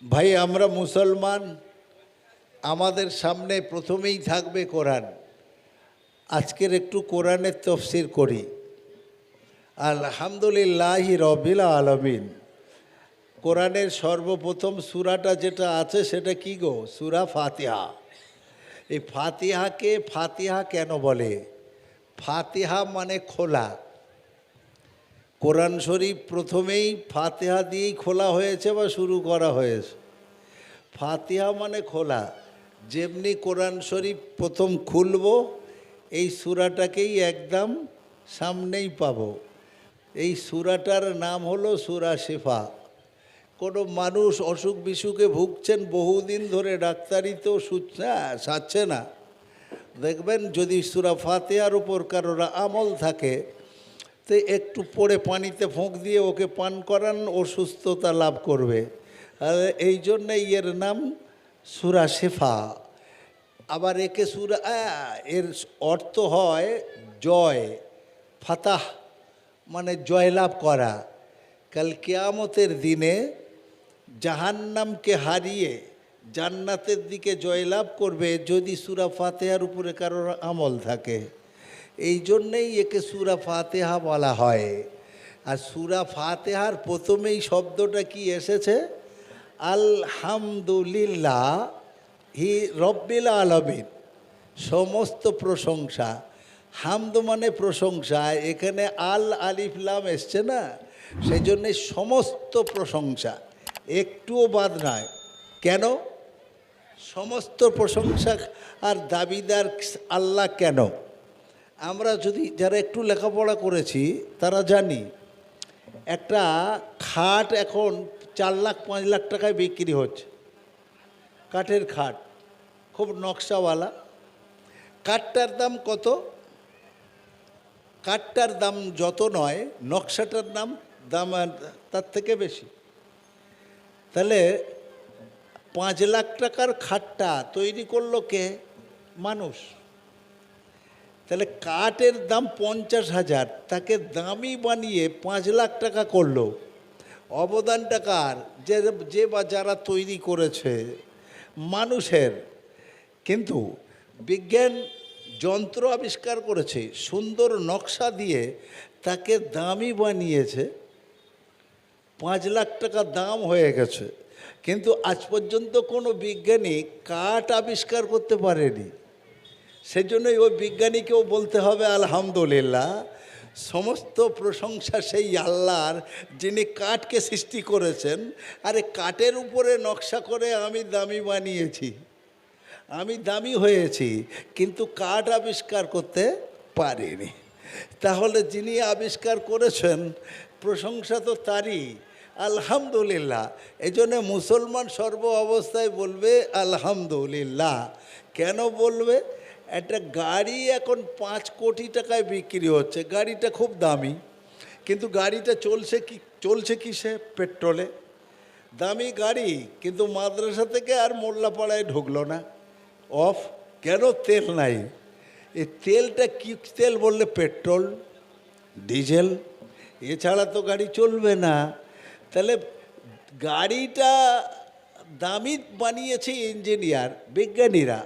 ভাই আমরা মুসলমান, আমাদের সামনে প্রথমেই থাকবে কোরআন। আজকের একটু কোরআনের তফসির করি। আলহামদুলিল্লাহি রব্বিল আলামিন। কোরআনের সর্বপ্রথম সূরাটা যেটা আছে সেটা কি গো? সূরা ফাতিহা। এই ফাতিহাকে ফাতিহা কেন বলে? ফাতিহা মানে খোলা। কোরআন শরীফ প্রথমেই ফাতিহা দিয়েই খোলা হয়েছে বা শুরু করা হয়েছে। ফাতিহা মানে খোলা। যেমনি কোরআন শরীফ প্রথম খুলব, এই সূরাটাকেই একদম সামনেই পাব। এই সূরাটার নাম হলো সূরা শিফা। কোনো মানুষ অসুখ বিসুখে ভুগছেন, বহুদিন ধরে ডাক্তারি তো সারছে না, দেখবেন যদি সূরা ফাতিহার উপর কারোর আমল থাকে তো একটু পরে পানিতে ফোঁক দিয়ে ওকে পান করান, ও সুস্থতা লাভ করবে। আর এই জন্যে এর নাম সূরা শিফা। আবার একে এর অর্থ হয় জয়। ফাতাহ মানে জয়লাভ করা। কাল কিয়ামতের দিনে জাহান্নামকে হারিয়ে জান্নাতের দিকে জয়লাভ করবে যদি সূরা ফাতিহার উপরে কারোর আমল থাকে। এই জন্যেই একে সূরা ফাতিহা বলা হয়। আর সূরা ফাতিহার প্রথমেই শব্দটা কি এসেছে? আলহামদুলিল্লাহ হি রব্বিল আলামিন। সমস্ত প্রশংসা। হামদ মানে প্রশংসা, এখানে আল আলিফ লাম এসছে না, সেই জন্যে সমস্ত প্রশংসা, একটুও বাদ নয়। কেন সমস্ত প্রশংসা আর দাবিদার আল্লাহ? কেন? আমরা যদি যারা একটু লেখাপড়া করেছি তারা জানি একটা খাট এখন 4 লাখ 5 লাখ টাকায় বিক্রি হচ্ছে। কাঠের খাট, খুব নকশাওয়ালা। কাঠটার দাম কত? কাঠটার দাম যত নয়, নকশাটার দাম তার থেকে বেশি। তাহলে 5 লাখ টাকার খাটটা তৈরি করলো কে? মানুষ। তাহলে কাঠের দাম 50,000, তাকে দামি বানিয়ে 5 লাখ টাকা করলো। অবদানটা কার? যে বা যারা তৈরি করেছে, মানুষের। কিন্তু বিজ্ঞান যন্ত্র আবিষ্কার করেছে, সুন্দর নকশা দিয়ে তাকে দামি বানিয়েছে, 5 লাখ টাকা দাম হয়ে গেছে। কিন্তু আজ পর্যন্ত কোনো বিজ্ঞানী কাঠ আবিষ্কার করতে পারেনি। সেজন্যই ওই বিজ্ঞানীকেও বলতে হবে আলহামদুলিল্লাহ। সমস্ত প্রশংসা সেই আল্লাহর, যিনি কাঠকে সৃষ্টি করেছেন। আরে কাঠের উপরে নকশা করে আমি দামি বানিয়েছি, আমি দামি হয়েছি, কিন্তু কাঠ আবিষ্কার করতে পারিনি। তাহলে যিনি আবিষ্কার করেছেন প্রশংসা তো তারই। আলহামদুলিল্লাহ। এই জন্যে মুসলমান সর্ব অবস্থায় বলবে আলহামদুলিল্লাহ। কেন বলবে? একটা গাড়ি এখন 5 কোটি টাকায় বিক্রি হচ্ছে, গাড়িটা খুব দামি, কিন্তু গাড়িটা চলছে কিসে? পেট্রোলে। দামি গাড়ি, কিন্তু মাদ্রাসা থেকে আর মোল্লাপাড়ায় ঢুকলো না। অফ। কেন? তেল নাই। এই তেলটা কি তেল বললে? পেট্রোল, ডিজেল, এছাড়া তো গাড়ি চলবে না। তাহলে গাড়িটা দামি বানিয়েছে ইঞ্জিনিয়ার, বিজ্ঞানীরা,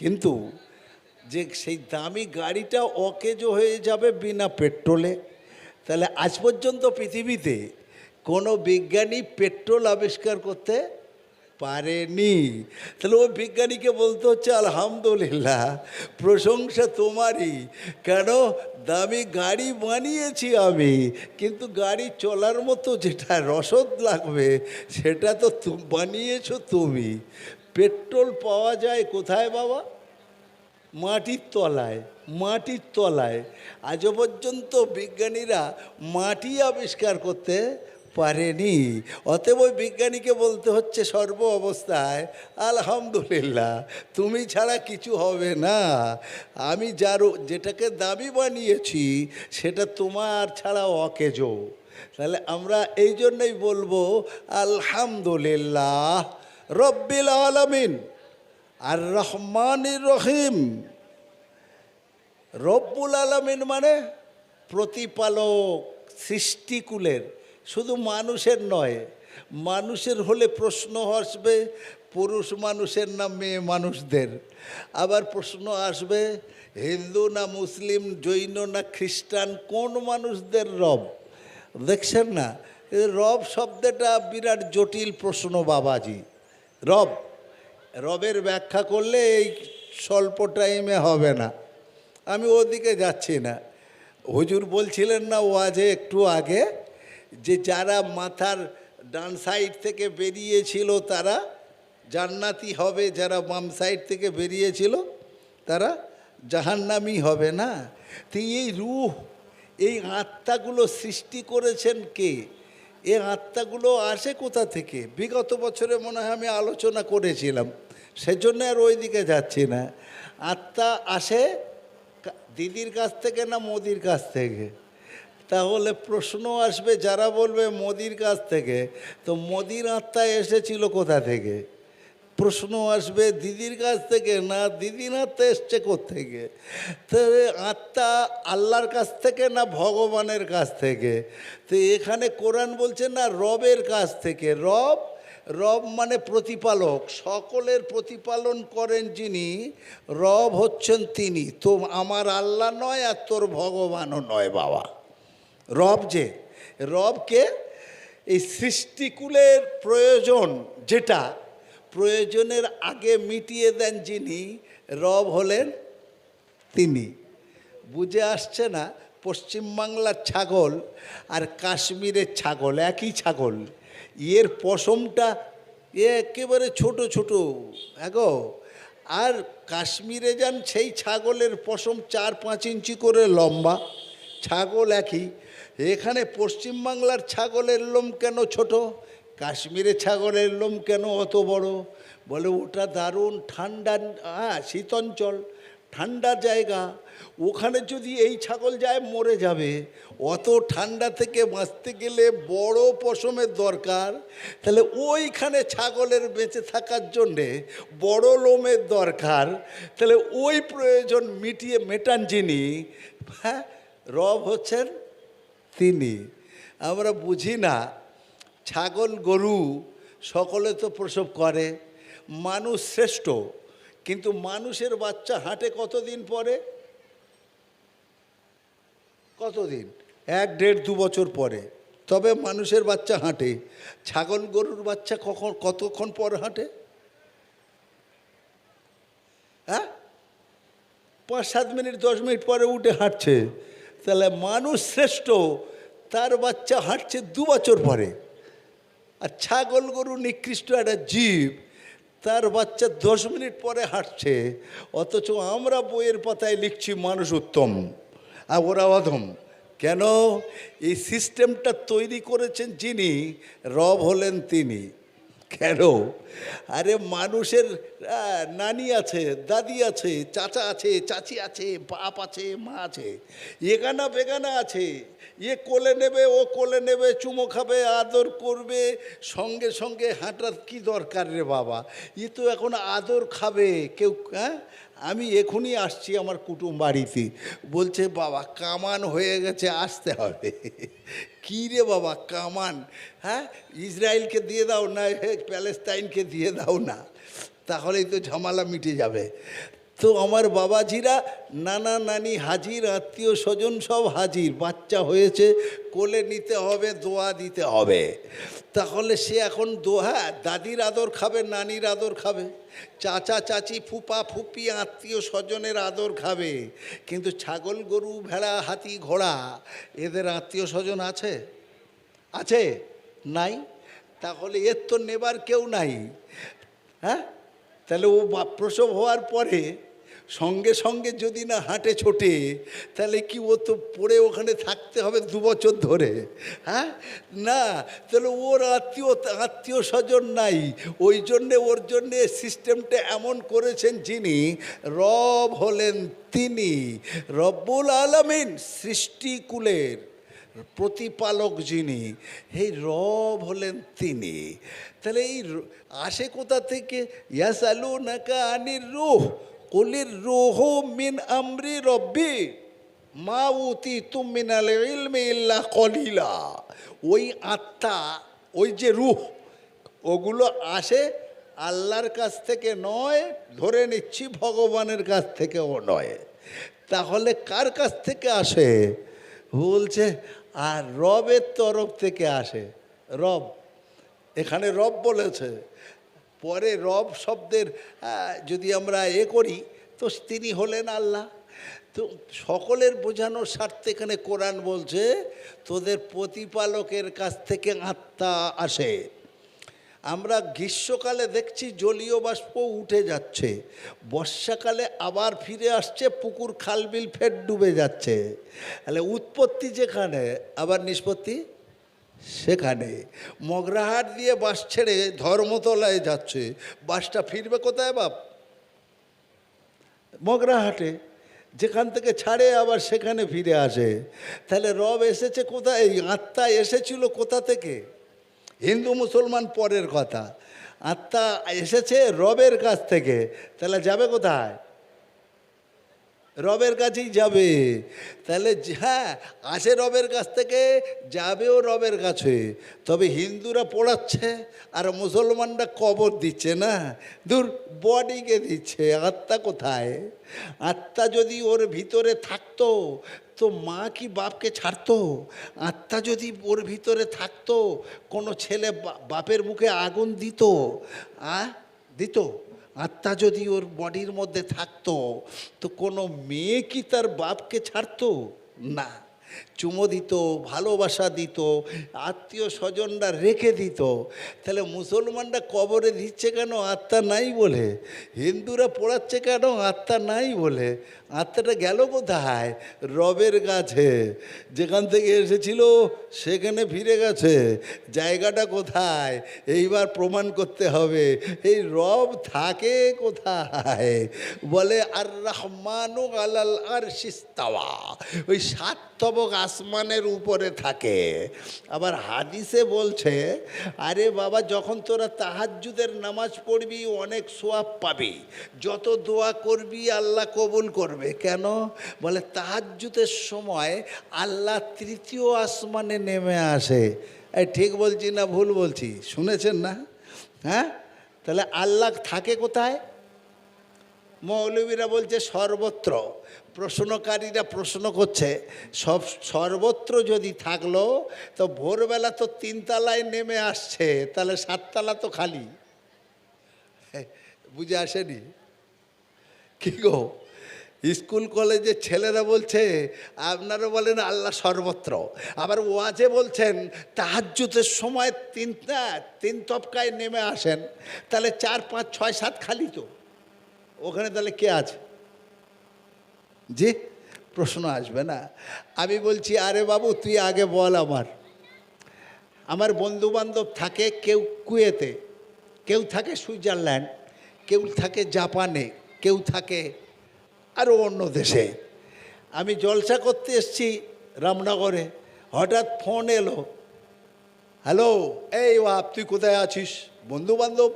কিন্তু যে সেই দামি গাড়িটা অকেজো হয়ে যাবে বিনা পেট্রোলে। তাহলে আজ পর্যন্ত পৃথিবীতে কোনো বিজ্ঞানী পেট্রোল আবিষ্কার করতে পারেনি। তাহলে ওই বিজ্ঞানীকে বলতে হচ্ছে আলহামদুলিল্লাহ, প্রশংসা তোমারই। কেন? দামি গাড়ি বানিয়েছি আমি, কিন্তু গাড়ি চলার মতো যেটা রসদ লাগবে সেটা তো বানিয়েছো তুমি। পেট্রোল পাওয়া যায় কোথায় বাবা? মাটির তলায়। মাটির তলায়। আজও পর্যন্ত বিজ্ঞানীরা মাটি আবিষ্কার করতে পারেনি। অতএব ওই বিজ্ঞানীকে বলতে হচ্ছে সর্ব অবস্থায় আলহামদুলিল্লাহ, তুমি ছাড়া কিছু হবে না। আমি যেটাকে দামি বানিয়েছি সেটা তোমার ছাড়া অকেজো। তাহলে আমরা এই জন্যই বলবো আলহামদুলিল্লাহ রব্বিল আলামিন আর রহমানির রহিম। রব্বুল আলামিন মানে প্রতিপালক, সৃষ্টিকুলের, শুধু মানুষের নয়। মানুষের হলে প্রশ্ন আসবে পুরুষ মানুষের না মেয়ে মানুষদের, আবার প্রশ্ন আসবে হিন্দু না মুসলিম, জৈন না খ্রিস্টান, কোন মানুষদের রব। দেখছেন না, রব শব্দটা বিরাট জটিল প্রশ্ন বাবাজি। রব, রবের ব্যাখ্যা করলে এই স্বল্প টাইমে হবে না, আমি ওদিকে যাচ্ছি না। হুজুর বলছিলেন না ওয়াজে একটু আগে যে যারা মাথার ডান সাইড থেকে বেরিয়েছিল তারা জান্নাতি হবে, যারা বাম সাইড থেকে বেরিয়েছিল তারা জাহান্নামী হবে না। তো এই রূহ, এই আত্মাগুলো সৃষ্টি করেছেন কে? এই আত্মাগুলো আসে কোথা থেকে? বিগত বছরে মনে হয় আমি আলোচনা করেছিলাম, সেজন্য আর ওই দিকে যাচ্ছি না। আত্মা আসে দিদির কাছ থেকে না মোদির কাছ থেকে? তাহলে প্রশ্ন আসবে যারা বলবে মোদির কাছ থেকে, তো মোদির আত্মা এসেছিল কোথা থেকে? প্রশ্ন আসবে দিদির কাছ থেকে না দিদির আত্মা এসছে কোত্থেকে? তো আত্মা আল্লাহর কাছ থেকে না ভগবানের কাছ থেকে? তো এখানে কোরআন বলছে না রবের কাছ থেকে। রব, রব মানে প্রতিপালক, সকলের প্রতিপালন করেন যিনি, রব হচ্ছেন তিনি। তো আমার আল্লাহ নয় আর তোর ভগবানও নয় বাবা। রব যে, রবকে এই সৃষ্টিকুলের প্রয়োজন, যেটা প্রয়োজনের আগে মিটিয়ে দেন যিনি, রব হলেন তিনি। বুঝে আসছে না? পশ্চিমবাংলার ছাগল আর কাশ্মীরের ছাগল একই ছাগল, এর পশমটা একেবারে ছোট ছোট এগো, আর কাশ্মীরে যান সেই ছাগলের পশম 4-5 ইঞ্চি করে লম্বা, ছাগল একই। এখানে পশ্চিমবাংলার ছাগলের লোম কেন ছোট, কাশ্মীরের ছাগলের লোম কেন অত বড়? বলে ওটা দারুণ ঠান্ডা, শীতঞ্চল, ঠান্ডা জায়গা, ওখানে যদি এই ছাগল যায় মরে যাবে। অত ঠান্ডা থেকে বাঁচতে গেলে বড় পশমের দরকার, তাহলে ওইখানে ছাগলের বেঁচে থাকার জন্যে বড় লোমের দরকার। তাহলে ওই প্রয়োজন মেটান যিনি, হ্যাঁ, রব হচ্ছেন তিনি। আমরা বুঝি না, ছাগল গরু সকলে তো প্রসব করে, মানুষ শ্রেষ্ঠ, কিন্তু মানুষের বাচ্চা হাঁটে কতদিন পরে? কতদিন? 1-1.5-2 বছর পরে তবে মানুষের বাচ্চা হাঁটে। ছাগল গরুর বাচ্চা কতক্ষণ পর হাঁটে? হ্যাঁ, 5-7 মিনিট 10 মিনিট পরে উঠে হাঁটছে। তাহলে মানুষ শ্রেষ্ঠ, তার বাচ্চা হাঁটছে 2 বছর পরে। আর ছাগল গরু নিকৃষ্ট একটা জীব, তার বাচ্চা 10 মিনিট পরে হাঁটছে। অথচ আমরা বইয়ের পাতায় লিখছি মানুষ উত্তম আর ওরা অধম। কেন? এই সিস্টেমটা তৈরি করেছেন যিনি, রব হলেন তিনি। কেন? আরে মানুষের নানি আছে, দাদি আছে, চাচা আছে, চাচি আছে, বাপ আছে, মা আছে, এগানা বেগানা আছে। এ কোলে নেবে, ও কোলে নেবে, চুমো খাবে, আদর করবে, সঙ্গে সঙ্গে হাঁটার কি দরকার রে বাবা? এ তো এখন আদর খাবে কেউ। হ্যাঁ, আমি এখনই আসছি আমার কুটুম বাড়িতে, বলছে বাবা কামান হয়ে গেছে, আসতে হবে। কী রে বাবা কামান? হ্যাঁ, ইসরায়েলকে দিয়ে দাও না প্যালেস্তাইনকে দিয়ে দাও না, তাহলেই তো ঝামেলা মিটে যাবে। তো আমার বাবাজিরা নানা নানি হাজির, আত্মীয় স্বজন সব হাজির, বাচ্চা হয়েছে, কোলে নিতে হবে, দোয়া দিতে হবে। তাহলে সে এখন দোহা দাদির আদর খাবে, নানির আদর খাবে, চাচা চাচি ফুপা ফুপি আত্মীয় স্বজনের আদর খাবে। কিন্তু ছাগল গরু ভেড়া হাতি ঘোড়া এদের আত্মীয় স্বজন আছে? আছে? নাই। তাহলে এর তো নেবার কেউ নাই। হ্যাঁ, তাহলে ও প্রসব হওয়ার পরে সঙ্গে সঙ্গে যদি না হাঁটে ছোটে, তাহলে কি ও তো পড়ে ওখানে থাকতে হবে 2 বছর ধরে? হ্যাঁ না, তাহলে ওর আত্মীয় স্বজন নাই। ওই জন্যে ওর জন্যে সিস্টেমটা এমন করেছেন যিনি, রব হলেন তিনি। রব্বুল আলামিন, সৃষ্টিকুলের প্রতিপালক যিনি, এই রব হলেন তিনি। তাহলে এই আসে কোথা থেকে? ইয়াসালুনাকা আনির রূহ কুলির রূহু মিন আমরি রব্বি মা উতিতুম মিনাল ইলমি ইল্লা কলিলা। ওই আত্মা ওই যে রূহ, ওগুলো আসে আল্লাহর কাছ থেকে নয়, ধরে নিচ্ছি ভগবানের কাছ থেকেও নয়। তাহলে কার কাছ থেকে আসে? বলছে আর রবের তরফ থেকে আসে। রব, এখানে রব বলেছে, পরে রব শব্দের যদি আমরা করি তো তিনি হলেন আল্লাহ। তো সকলের বোঝানোর স্বার্থে এখানে কোরআন বলছে তোদের প্রতিপালকের কাছ থেকে আত্মা আসে। আমরা গ্রীষ্মকালে দেখছি জলীয় বাষ্প উঠে যাচ্ছে, বর্ষাকালে আবার ফিরে আসছে, পুকুর খালবিল ফের ডুবে যাচ্ছে। তাহলে উৎপত্তি যেখানে, আবার নিষ্পত্তি সেখানে। মগরাহাট দিয়ে বাস ছেড়ে ধর্মতলায় যাচ্ছে, বাসটা ফিরবে কোথায় বাপ? মগরাহাটে। যেখান থেকে ছাড়ে আবার সেখানে ফিরে আসে। তাহলে রব এসেছে কোথায়? এই আত্মা এসেছিল কোথা থেকে? হিন্দু মুসলমান পরের কথা, আত্মা এসেছে রবের কাছ থেকে। তাহলে যাবে কোথায়? রবের কাছেই যাবে। তাহলে হ্যাঁ, আসে রবের কাছ থেকে, যাবেও রবের কাছে। তবে হিন্দুরা পোড়াচ্ছে আর মুসলমানরা কবর দিচ্ছে না, দূর বডিকে দিচ্ছে। আত্মা কোথায়? আত্মা যদি ওর ভিতরে থাকতো তো মা কি বাপকে ছাড়তো? আত্মা যদি ওর ভিতরে থাকতো, কোনো ছেলে বাপের মুখে আগুন দিত? দিত? আত্মা যদি ওর বডির মধ্যে থাকতো তো কোনো মেয়ে কি তার বাপকে ছাড়তো? না, চুমো দিত, ভালোবাসা দিত, আত্মীয় স্বজনরা রেখে দিত। তাহলে মুসলমানরা কবরে দিচ্ছে কেন? আত্মা নাই বলে। হিন্দুরা পোড়াচ্ছে কেন? আত্মা নাই বলে। আত্মাটা গেল কোথায়? রবের কাছে। যেখান থেকে এসেছিল সেখানে ফিরে গেছে। জায়গাটা কোথায়? এইবার প্রমাণ করতে হবে এই রব থাকে কোথায়। বলে আর রহমানু আলাল আরশিস ইস্তাওয়া, ওই 7 তবক আসমানের উপরে থাকে। আবার হাদিসে বলছে আরে বাবা, যখন তোরা তাহাজ্জুদের নামাজ পড়বি অনেক সওয়াব পাবি, যত দোয়া করবি আল্লাহ কবুল করবে। কেন? বলে তাহাজ্জুদের সময় আল্লাহ 3য় আসমানে নেমে আসে। এই ঠিক বলছি না ভুল বলছি? শুনেছেন না? হ্যাঁ, তাহলে আল্লাহ থাকে কোথায়? মৌলবীরা বলছে সর্বত্র। প্রশ্নকারীরা প্রশ্ন করছে সর্বত্র যদি থাকলো তো ভোরবেলা তো 3 তলায় নেমে আসছে, তাহলে 7 তলা তো খালি। বুঝে আসেনি কি গো? স্কুল কলেজের ছেলেরা বলছে আপনারা বলেন আল্লাহ সর্বত্র, আবার ওয়াজে বলছেন তাহাজ্জুদের সময় 3 তবকায় নেমে আসেন, তাহলে 4, 5, 6, 7 খালি তো। ওখানে তাহলে কে আছে? যে প্রশ্ন আসবে না। আমি বলছি আরে বাবু তুই আগে বল। আমার বন্ধুবান্ধব থাকে, কেউ কুয়েতে, কেউ থাকে সুইজারল্যান্ড, কেউ থাকে জাপানে, কেউ থাকে আরও অন্য দেশে। আমি জলসা করতে এসেছি রামনগরে, হঠাৎ ফোন এলো, হ্যালো এই বাপ তুই কোথায় আছিস? বন্ধুবান্ধব।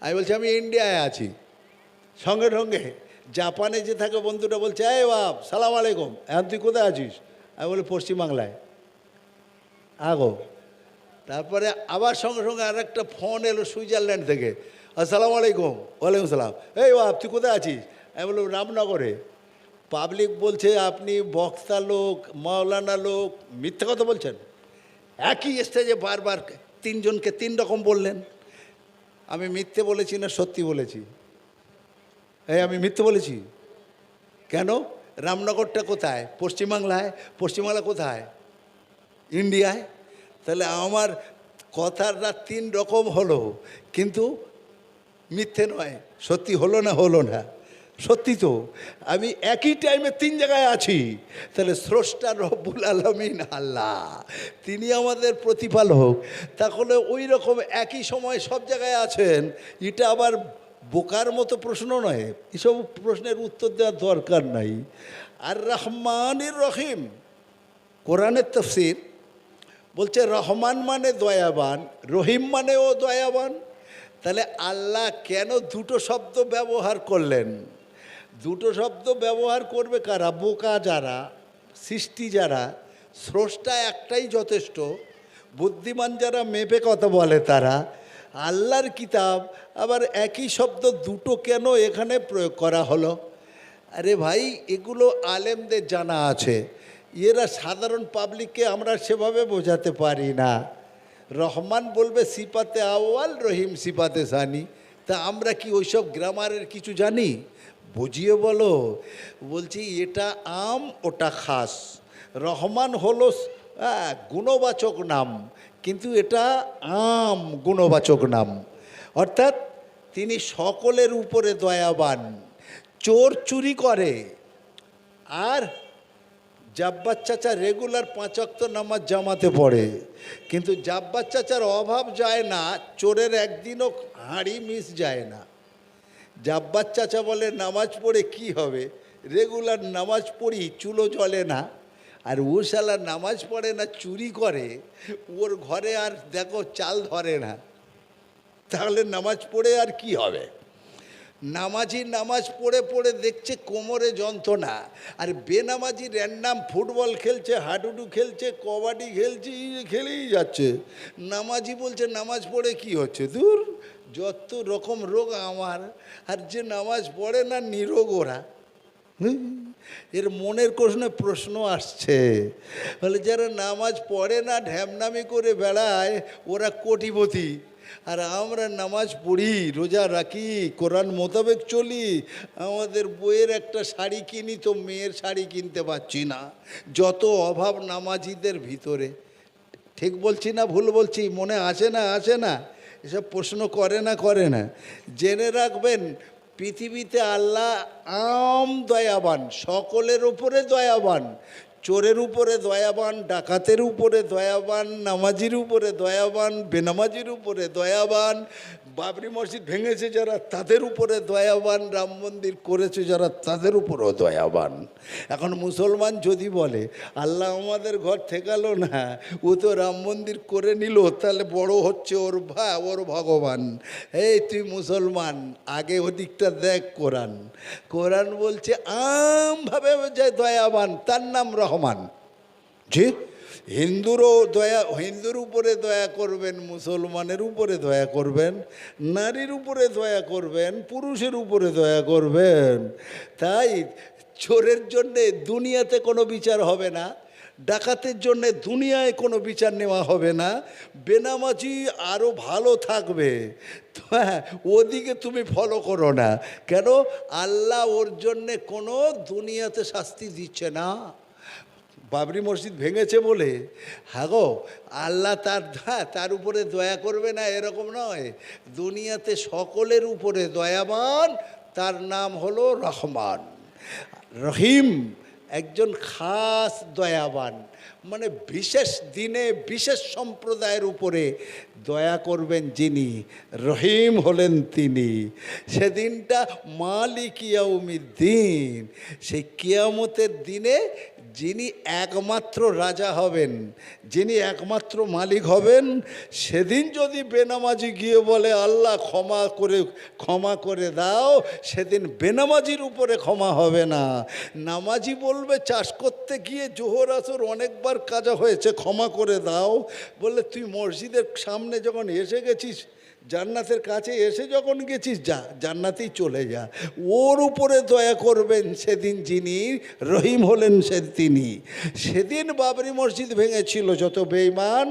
আমি বলছি আমি ইন্ডিয়ায় আছি। সঙ্গে সঙ্গে জাপানে যে থাকে বন্ধুটা বলছে এই বাপ সালাম আলাইকুম, এখন তুই কোথায় আছিস? আমি বলি পশ্চিমবাংলায়। আগো, তারপরে আবার সঙ্গে সঙ্গে আর একটা ফোন এলো সুইজারল্যান্ড থেকে, আসসালামু আলাইকুম। ওয়ালাইকুম সালাম। এই বাপ তুই কোথায় আছিস? আমি বললাম রামনগরে। পাবলিক বলছে আপনি বক্তা লোক, মাওলানা লোক, মিথ্যে কথা বলছেন। একই স্টেজে বারবার 3 জনকে 3 রকম বললেন। আমি মিথ্যে বলেছি না সত্যি বলেছি? আমি মিথ্যে বলেছি কেন? রামনগরটা কোথায়? পশ্চিমবাংলায়। পশ্চিমবাংলা কোথায়? ইন্ডিয়ায়। তাহলে আমার কথাটা 3 রকম হলো, কিন্তু মিথ্যে নয়, সত্যি হলো না? হলো না, সত্যি তো। আমি একই টাইমে 3 জায়গায় আছি। তাহলে স্রষ্টা রব্বুল আলামিন আল্লাহ, তিনি আমাদের প্রতিপালক। তাহলে ওই রকম একই সময় সব জায়গায় আছেন। এটা আবার বোকার মতো প্রশ্ন নয়, এসব প্রশ্নের উত্তর দেওয়ার দরকার নাই। আর রহমানির রহিম, কোরআনের তাফসীর বলছে রহমান মানে দয়াবান, রহিম মানেও দয়াবান। তাহলে আল্লাহ কেন 2টো শব্দ ব্যবহার করলেন? 2টো শব্দ ব্যবহার করবে কারা? বোকা যারা, সৃষ্টি যারা। স্রষ্টা একটাই যথেষ্ট, বুদ্ধিমান যারা মেপে কথা বলে তারা, আল্লাহর কিতাব আবার একই শব্দ দুটো কেন এখানে প্রয়োগ করা হলো? আরে ভাই, এগুলো আলেমদের জানা আছে, এরা সাধারণ পাবলিককে আমরা সেভাবে বোঝাতে পারি না। রহমান বলবে সিপাতে আউয়াল, রহিম সিপাতে সানি, তা আমরা কি ওইসব গ্রামারের কিছু জানি? বুঝিয়ে বলো। বলছি এটা আম, ওটা খাস। রহমান হলো গুণবাচক নাম, কিন্তু এটা আম গুণবাচক নাম, অর্থাৎ তিনি সকলের উপরে দয়াবান। চোর চুরি করে, আর জাব্বার চাচা রেগুলার 5 ওয়াক্ত নামাজ জামাতে পড়ে, কিন্তু জাব্বার চাচার অভাব যায় না, চোরের একদিনও হাঁড়ি মিস যায় না। জাব্বার চাচা বলে নামাজ পড়ে কি হবে, রেগুলার নামাজ পড়ি, চুলো জ্বলে না। আর ও শালা নামাজ পড়ে না, চুরি করে, ওর ঘরে আর দেখো চাল ধরে না, তাহলে নামাজ পড়ে আর কি হবে? নামাজি নামাজ পড়ে পড়ে দেখছে কোমরে যন্ত্রণা, আর বেনামাজি র্যান্ডাম ফুটবল খেলছে, হাডুডু খেলছে, কবাডি খেলছে, খেলেই যাচ্ছে। নামাজি বলছে নামাজ পড়ে কি হচ্ছে, দূর, যত রকম রোগ আমার। আর যে নামাজ পড়ে না নিরোগ ওরা। এর মনের প্রশ্ন আসছে, বলে যারা নামাজ পড়ে না ঢ্যামনামি করে বেড়ায় ওরা কোটিপতি, আর আমরা নামাজ পড়ি, রোজা রাখি, কোরআন মোতাবেক চলি, আমাদের বইয়ের একটা শাড়ি কিনি তো মেয়ের শাড়ি কিনতে পারছি না। যত অভাব নামাজিদের ভিতরে। ঠিক বলছি না ভুল বলছি? মনে আসে না আসে না? এসব প্রশ্ন করে না? জেনে রাখবেন, পৃথিবীতে আল্লাহ আম দয়াবান, সকলের উপরে দয়াবান। চোরের উপরে দয়াবান, ডাকাতের উপরে দয়াবান, নামাজির উপরে দয়াবান, বেনামাজির উপরে দয়াবান, বাবরি মসজিদ ভেঙেছে যারা তাদের উপরে দয়াবান, রাম মন্দির করেছে যারা তাদের উপরেও দয়াবান। এখন মুসলমান যদি বলে আল্লাহ আমাদের ঘর ঠেকালো না, ও তো রাম মন্দির করে নিল, তাহলে বড় হচ্ছে ওর ভগবান। এই তুই মুসলমান, আগে ওদিকটা দেখ। কোরআন বলছে আমভাবে যে দয়াবান তার নাম রহমান। জি, হিন্দুর উপরে দয়া করবেন, মুসলমানের উপরে দয়া করবেন, নারীর উপরে দয়া করবেন, পুরুষের উপরে দয়া করবেন। তাই চোরের জন্যে দুনিয়াতে কোনো বিচার হবে না, ডাকাতের জন্যে দুনিয়ায় কোনো বিচার নেওয়া হবে না, বেনামাজি আরও ভালো থাকবে। হ্যাঁ, ওদিকে তুমি ফলো করো না। কেন? আল্লাহ ওর জন্যে কোনো দুনিয়াতে শাস্তি দিচ্ছে না। বাবরি মসজিদ ভেঙেছে বলে হ্যাঁ গো আল্লাহ তার উপরে দয়া করবে না এরকম নয়, দুনিয়াতে সকলের উপরে দয়াবান, তার নাম হলো রহমান। রহিম একজন খাস দয়াবান, মানে বিশেষ দিনে বিশেষ সম্প্রদায়ের উপরে দয়া করবেন যিনি, রহিম হলেন তিনি। সেদিনটা মালিক ইয়াউমিদ্দিন, সেই কিয়ামতের দিনে যিনি একমাত্র রাজা হবেন, যিনি একমাত্র মালিক হবেন, সেদিন যদি বেনামাজি গিয়ে বলে আল্লাহ ক্ষমা করে দাও, সেদিন বেনামাজির উপরে ক্ষমা হবে না। নামাজি বলবে চাষ করতে গিয়ে জোহর আসর অনেকবার কাজা হয়েছে, ক্ষমা করে দাও। বললে তুই মসজিদের সামনে যখন এসে গেছিস, জান্নাতের কাছে এসে যখন গেছিস, যা জান্নাতেই চলে যা। ওর উপরে দয়া করবেন সেদিন যিনি, রহিম হলেন তিনি। সেদিন বাবরি মসজিদ ভেঙেছিল যত বেঈমান,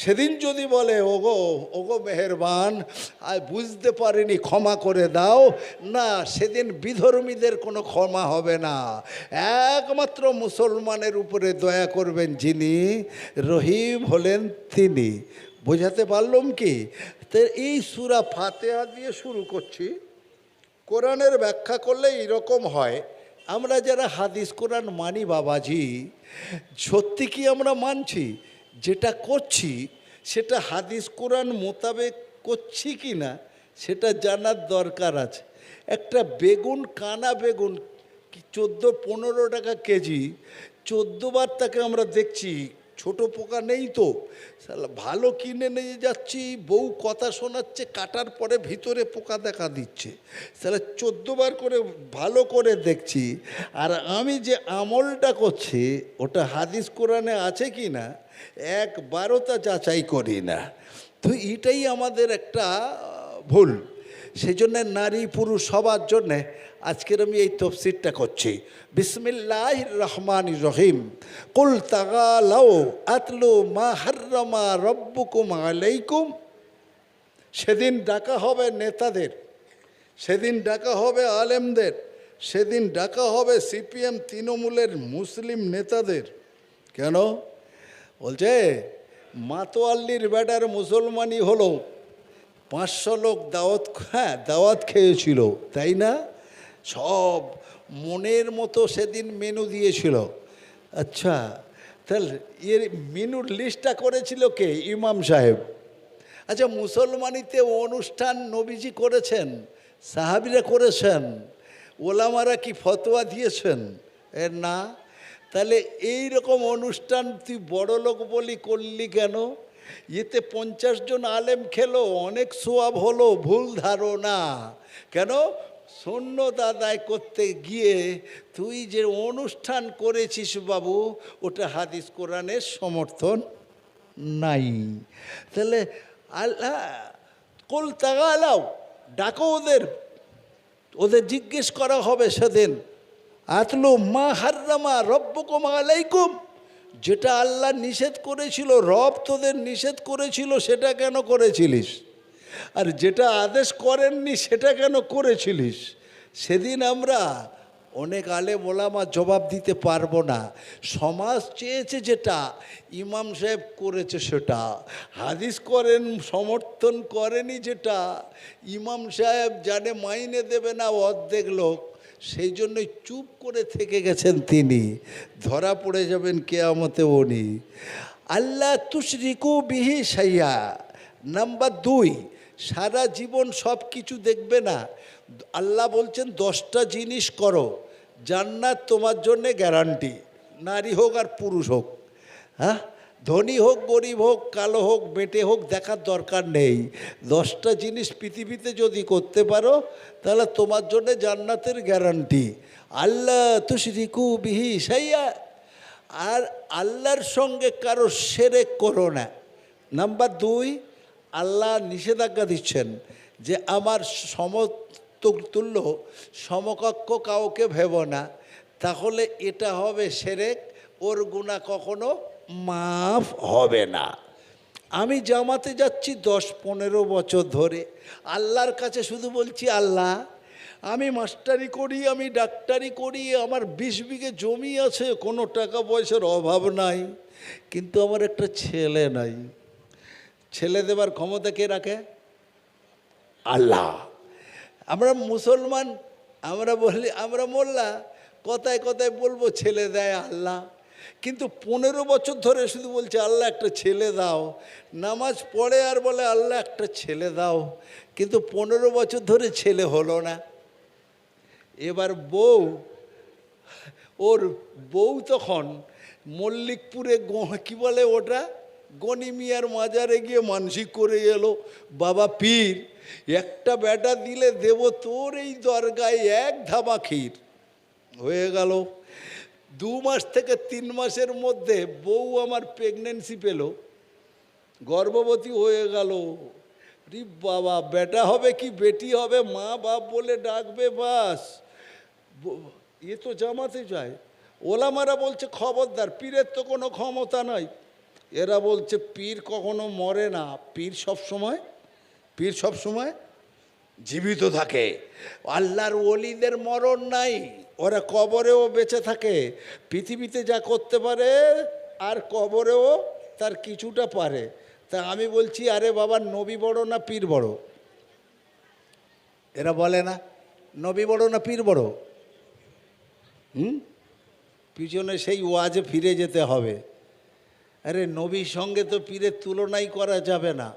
সেদিন যদি বলে ওগো মেহেরবান, আর বুঝতে পারিনি ক্ষমা করে দাও, না, সেদিন বিধর্মীদের কোনো ক্ষমা হবে না। একমাত্র মুসলমানের উপরে দয়া করবেন যিনি, রহিম হলেন তিনি। বোঝাতে পারলাম কি? তো এই সূরা ফাতিহা দিয়ে শুরু করছি। কোরআনের ব্যাখ্যা করলে এরকম হয়, আমরা যারা হাদিস কোরআন মানি বাবাজি, সত্যি কি আমরা মানছি? যেটা করছি সেটা হাদিস কোরআন মোতাবেক করছি কি না সেটা জানার দরকার আছে। একটা বেগুন, কানা বেগুন 14-15 টাকা কেজি, 14 বার তাকে আমরা দেখছি ছোট পোকা নেই তো, শালা ভালো কিনে নিয়ে যাচ্ছি, বউ কথা শোনাচ্ছে, কাটার পরে ভিতরে পোকা দেখা দিচ্ছে, শালা 14 বার করে ভালো করে দেখছি। আর আমি যে আমলটা করছি ওটা হাদিস কোরআনে আছে কি না একবারও তা যাচাই করি না। তো এটাই আমাদের একটা ভুল। সেই জন্যে নারী পুরুষ সবার জন্যে আজকের আমি এই তফসিরটা করছি। বিসমিল্লাহির রহমানির রহিম। কুল তাগালাও আতলু মা হাররামা রব্বুকুম আলাইকুম। সেদিন ডাকা হবে নেতাদের, সেদিন ডাকা হবে আলেমদের, সেদিন ডাকা হবে সিপিএম তৃণমূলের মুসলিম নেতাদের। কেন বলছে? মাতোয়াল্লির বেটার মুসলমানই হলো, 500 লোক দাওয়াত খেয়েছিল, তাই না? সব মনের মতো সেদিন মেনু দিয়েছিল। আচ্ছা, তাহলে এর মেনুর লিস্টটা করেছিল কে? ইমাম সাহেব। আচ্ছা, মুসলমানিতে অনুষ্ঠান নবীজি করেছেন, সাহাবিরা করেছেন, ওলামারা কি ফতোয়া দিয়েছেন? না। তাহলে এই রকম অনুষ্ঠান তুই বড় লোক বলি করলি কেন? এতে 50 জন আলেম খেলো, অনেক সোয়াব হলো, ভুল ধারণা। কেন? সুন্নত আদায় করতে গিয়ে তুই যে অনুষ্ঠান করেছিস বাবু, ওটা হাদিস কোরআনের সমর্থন নাই। তাহলে আল্লাহ কুল তাগালাও, ডাকো ওদের, ওদের জিজ্ঞেস করা হবে সেদিন, আতলু মা হাররামা রব্বুকুম আলাইকুম, যেটা আল্লাহ নিষেধ করেছিল, রব তোদের নিষেধ করেছিল, সেটা কেন করেছিলিস? আর যেটা আদেশ করেননি সেটা কেন করেছিলিস? সেদিন আমরা অনেক আলেম ওলামা জবাব দিতে পারবো না। সমাজ চেয়েছে যেটা, ইমাম সাহেব করেছে সেটা। হাদিস করেন সমর্থন করেনি যেটা, ইমাম সাহেব জানে মাইনে দেবে না অর্ধেক লোক, সেই জন্যই চুপ করে থেকে গেছেন তিনি। ধরা পড়ে যাবেন কেয়ামতে উনি। আল্লাহ তুশরিকু বিহি শাইয়া। নাম্বার 2, সারা জীবন সব কিছু দেখবে না। আল্লাহ বলছেন 10টা জিনিস করো, জান্নাত তোমার জন্যে গ্যারান্টি। নারী হোক আর পুরুষ হোক, হ্যাঁ, ধনী হোক গরিব হোক, কালো হোক বেটে হোক, দেখার দরকার নেই। 10টা জিনিস পৃথিবীতে যদি করতে পারো তাহলে তোমার জন্য জান্নাতের গ্যারান্টি। আল্লাহ তুশরিকু বিহি শাইয়া, আর আল্লাহর সঙ্গে কারো শিরক করো না। নাম্বার 2, আল্লাহ নিষেধাজ্ঞা দিচ্ছেন যে আমার সমতুল্য সমকক্ষ কাউকে ভেবো না, তাহলে এটা হবে শিরক, ওর গুনাহ কখনো মাফ হবে না। আমি জামাতে যাচ্ছি 10-15 বছর ধরে, আল্লাহর কাছে শুধু বলছি, আল্লাহ আমি মাস্টারি করি, আমি ডাক্তারি করি, আমার 20 বিঘে জমি আছে, কোনো টাকা পয়সার অভাব নাই, কিন্তু আমার একটা ছেলে নাই। ছেলে দেবার ক্ষমতা কে রাখে? আল্লাহ। আমরা মুসলমান, আমরা বলি, আমরা মোল্লা, কথায় কথায় বলবো ছেলে দেয় আল্লাহ, কিন্তু 15 বছর ধরে শুধু বলছে আল্লাহ একটা ছেলে দাও। নামাজ পড়ে আর বলে আল্লাহ একটা ছেলে দাও, কিন্তু 15 বছর ধরে ছেলে হলো না। এবার ওর বউ তখন মল্লিকপুরে কি বলে ওটা, গনি মিয়ার মাজারে গিয়ে মানসিক করে এলো, বাবা পীর একটা বেটা দিলে দেব তোর এই দরগায় 1 ধাবা ক্ষীর। হয়ে গেল 2 মাস থেকে 3 মাসের মধ্যে বউ আমার প্রেগনেন্সি পেল, গর্ভবতী হয়ে গেল। রি বাবা, বেটা হবে কি বেটি হবে, মা বাপ বলে ডাকবে, বাস। এ তো জামাতে যায়। ওলামারা বলছে খবরদার, পীরের তো কোনো ক্ষমতা নাই। এরা বলছে পীর কখনো মরে না, পীর সব সময় জীবিত থাকে। আল্লাহর ওলিদের মরণ নাই, ওরা কবরেও বেঁচে থাকে। পৃথিবীতে যা করতে পারে আর কবরেও তার কিছুটা পারে। তা আমি বলছি, আরে বাবা, নবী বড় না পীর বড়? এরা বলে না নবী বড় না পীর বড়? পিছনে সেই ওয়াজে ফিরে যেতে হবে। আরে নবীর সঙ্গে তো পীরের তুলনাই করা যাবে না।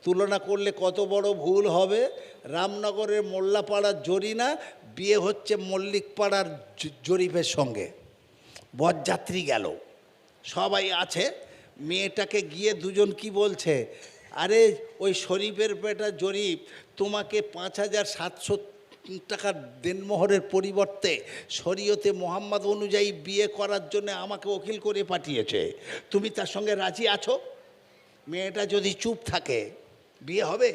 তুলনা করলে কত বড় ভুল হবে। রামনগরের মোল্লাপাড়ার জরিনা বিয়ে হচ্ছে মল্লিকপাড়ার জরিফের সঙ্গে। বরযাত্রী গেল, সবাই আছে, মেয়েটাকে গিয়ে দুজন কি বলছে, আরে ওই শরীফের বেটা জরিফ তোমাকে 5,700 টাকার দেনমোহরের পরিবর্তে শরীয়তে মোহাম্মদ অনুযায়ী বিয়ে করার জন্য আমাকে ওকিল করে পাঠিয়েছে, তুমি তার সঙ্গে রাজি আছো? মেয়েটা যদি চুপ থাকে বিয়ে হবে?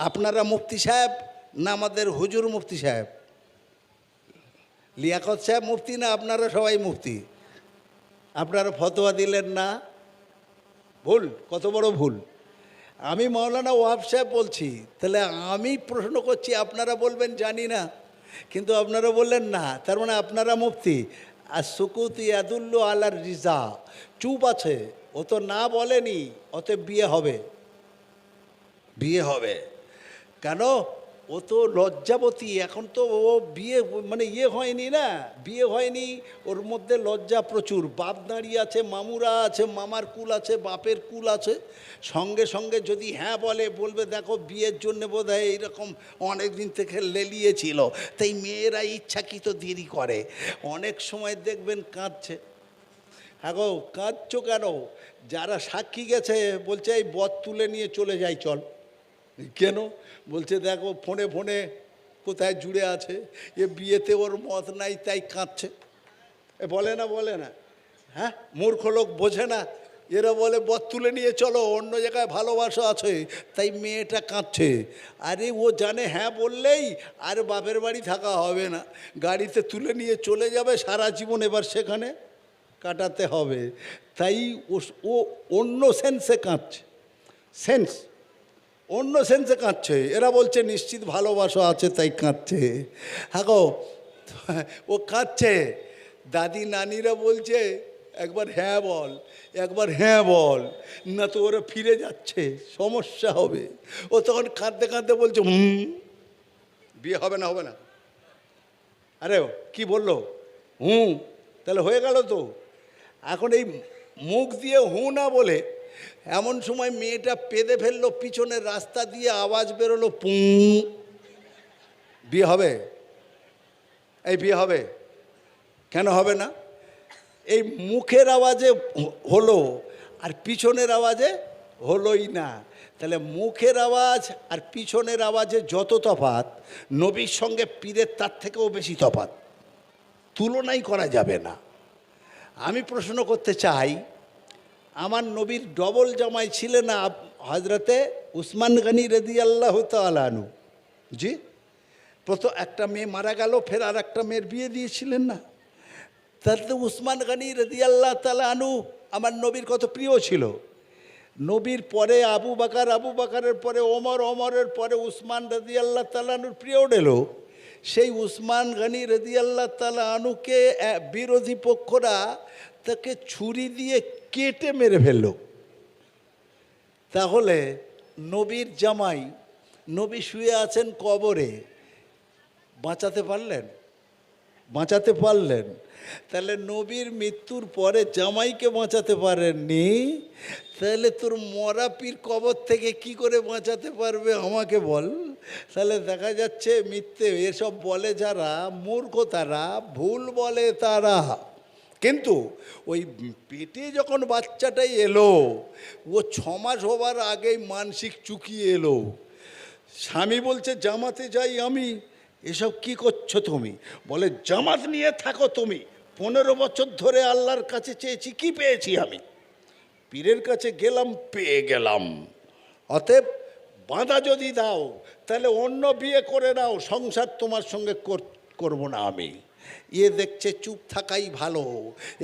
আপনারা মুফতি সাহেব না আমাদের হুজুর মুফতি সাহেব? লিয়াকত সাহেব মুফতি না আপনারা সবাই মুফতি? আপনারা ফতোয়া দিলেন না, ভুল, কত বড় ভুল। আমি মাওলানা ওয়াহাব সাহেব বলছি, তাহলে আমি প্রশ্ন করছি, আপনারা বলবেন জানি না, কিন্তু আপনারা বললেন না, তার মানে আপনারা মুফতি। আর সুকুত ইয়াদুল্লু আলার রিজা, চুপ আছে, ও তো না বলেনি, অতএব বিয়ে হবে, বিয়ে হবে। কেন? ও তো লজ্জাবতী, এখন তো ও বিয়ে মানে ইয়ে হয়নি না, বিয়ে হয়নি, ওর মধ্যে লজ্জা প্রচুর। বাপ দাঁড়িয়ে আছে, মামুরা আছে, মামার কুল আছে, বাপের কুল আছে, সঙ্গে সঙ্গে যদি হ্যাঁ বলবে দেখো বিয়ের জন্য বোধ হয় এইরকম অনেক দিন থেকে লেলিয়েছিল, তাই মেয়েরা ইচ্ছাকৃত দেরি করে। অনেক সময় দেখবেন কাঁদছে। হ্যাঁ গো, কাঁদছো কেন? যারা সাক্ষী গেছে বলছে এই বর তুলে নিয়ে চলে যাই চল। কেন? বলছে দেখো ফোনে ফোনে কোথায় জুড়ে আছে, এ বিয়েতে ওর মত নাই তাই কাঁদছে। এ বলে না, বলে না? হ্যাঁ, মূর্খ লোক বোঝে না, এরা বলে বর তুলে নিয়ে চলো, অন্য জায়গায় ভালোবাসা আছে, তাই মেয়েটা কাঁদছে। আরে ও জানে হ্যাঁ বললেই আর বাপের বাড়ি থাকা হবে না, গাড়িতে তুলে নিয়ে চলে যাবে, সারা জীবন এবার সেখানে কাটাতে হবে। তাই ও অন্য সেন্সে কাঁদছে, সেন্স অন্য সেন্সে কাঁদছে। এরা বলছে নিশ্চিত ভালোবাসা আছে তাই কাঁদছে। হ্যাঁ গো, ও কাঁদছে। দাদি নানিরা বলছে একবার হ্যাঁ বল, একবার হ্যাঁ বল, না তো ওরা ফিরে যাচ্ছে, সমস্যা হবে। ও তখন কাঁদতে কাঁদতে বলছে বিয়ে হবে না, হবে না। আরে কি বললো? তাহলে হয়ে গেল তো। এখন এই মুখ দিয়ে না বলে এমন সময় মেয়েটা পেদে ফেললো, পিছনের রাস্তা দিয়ে আওয়াজ বেরোলো বিয়ে হবে? এই বিয়ে হবে? কেন হবে না? এই মুখের আওয়াজে হলো আর পিছনের আওয়াজে হলোই না। তাহলে মুখের আওয়াজ আর পিছনের আওয়াজে যত তফাৎ, নবীর সঙ্গে পীরের তার থেকেও বেশি তফাৎ, তুলনাই করা যাবে না। আমি প্রশ্ন করতে চাই, আমার নবীর ডবল জামাই ছিলেন না হজরতে উসমান গনি রাদিয়াল্লাহু তাআলা আনহু? জি, প্রথম একটা মেয়ে মারা গেল, ফের আর একটা মেয়ের বিয়ে দিয়েছিলেন না? তাহলে তো উসমান গনি রাদিয়াল্লাহু তাআলা আনহু আমার নবীর কত প্রিয় ছিল। নবীর পরে আবু বকর, আবু বকরের পরে ওমর, ওমরের পরে উসমান রাদিয়াল্লাহু তাআলা আনহুর পিরিয়ড এলো। সেই উসমান গনি রাদিয়াল্লাহু তাআলা আনহুকে বিরোধী পক্ষরা তাকে ছুরি দিয়ে কেটে মেরে ফেলল। তাহলে নবীর জামাই, নবী শুয়ে আছেন কবরে, বাঁচাতে পারলেন? বাঁচাতে পারলেন? তাহলে নবীর মৃত্যুর পরে জামাইকে বাঁচাতে পারেননি, তাহলে তোর মরা পীর কবর থেকে কি করে বাঁচাতে পারবে আমাকে বল। তাহলে দেখা যাচ্ছে মিথ্যে এসব বলে যারা, মূর্খ তারা, ভুল বলে তারা। কিন্তু ওই পেটে যখন বাচ্চাটাই এলো, ও 6 মাস হবার আগেই মানসিক চুকিয়ে এলো। স্বামী বলছে জামাতে যাই আমি, এসব কি করছো তুমি? বলে জামাত নিয়ে থাকো তুমি, 15 বছর ধরে আল্লাহর কাছে চেয়েছি, কি পেয়েছি আমি? পীরের কাছে গেলাম, পেয়ে গেলাম। অতএব বাঁধা যদি দাও তাহলে অন্য বিয়ে করে নাও, সংসার তোমার সঙ্গে করবো না আমি। দেখছে চুপ থাকাই ভালো।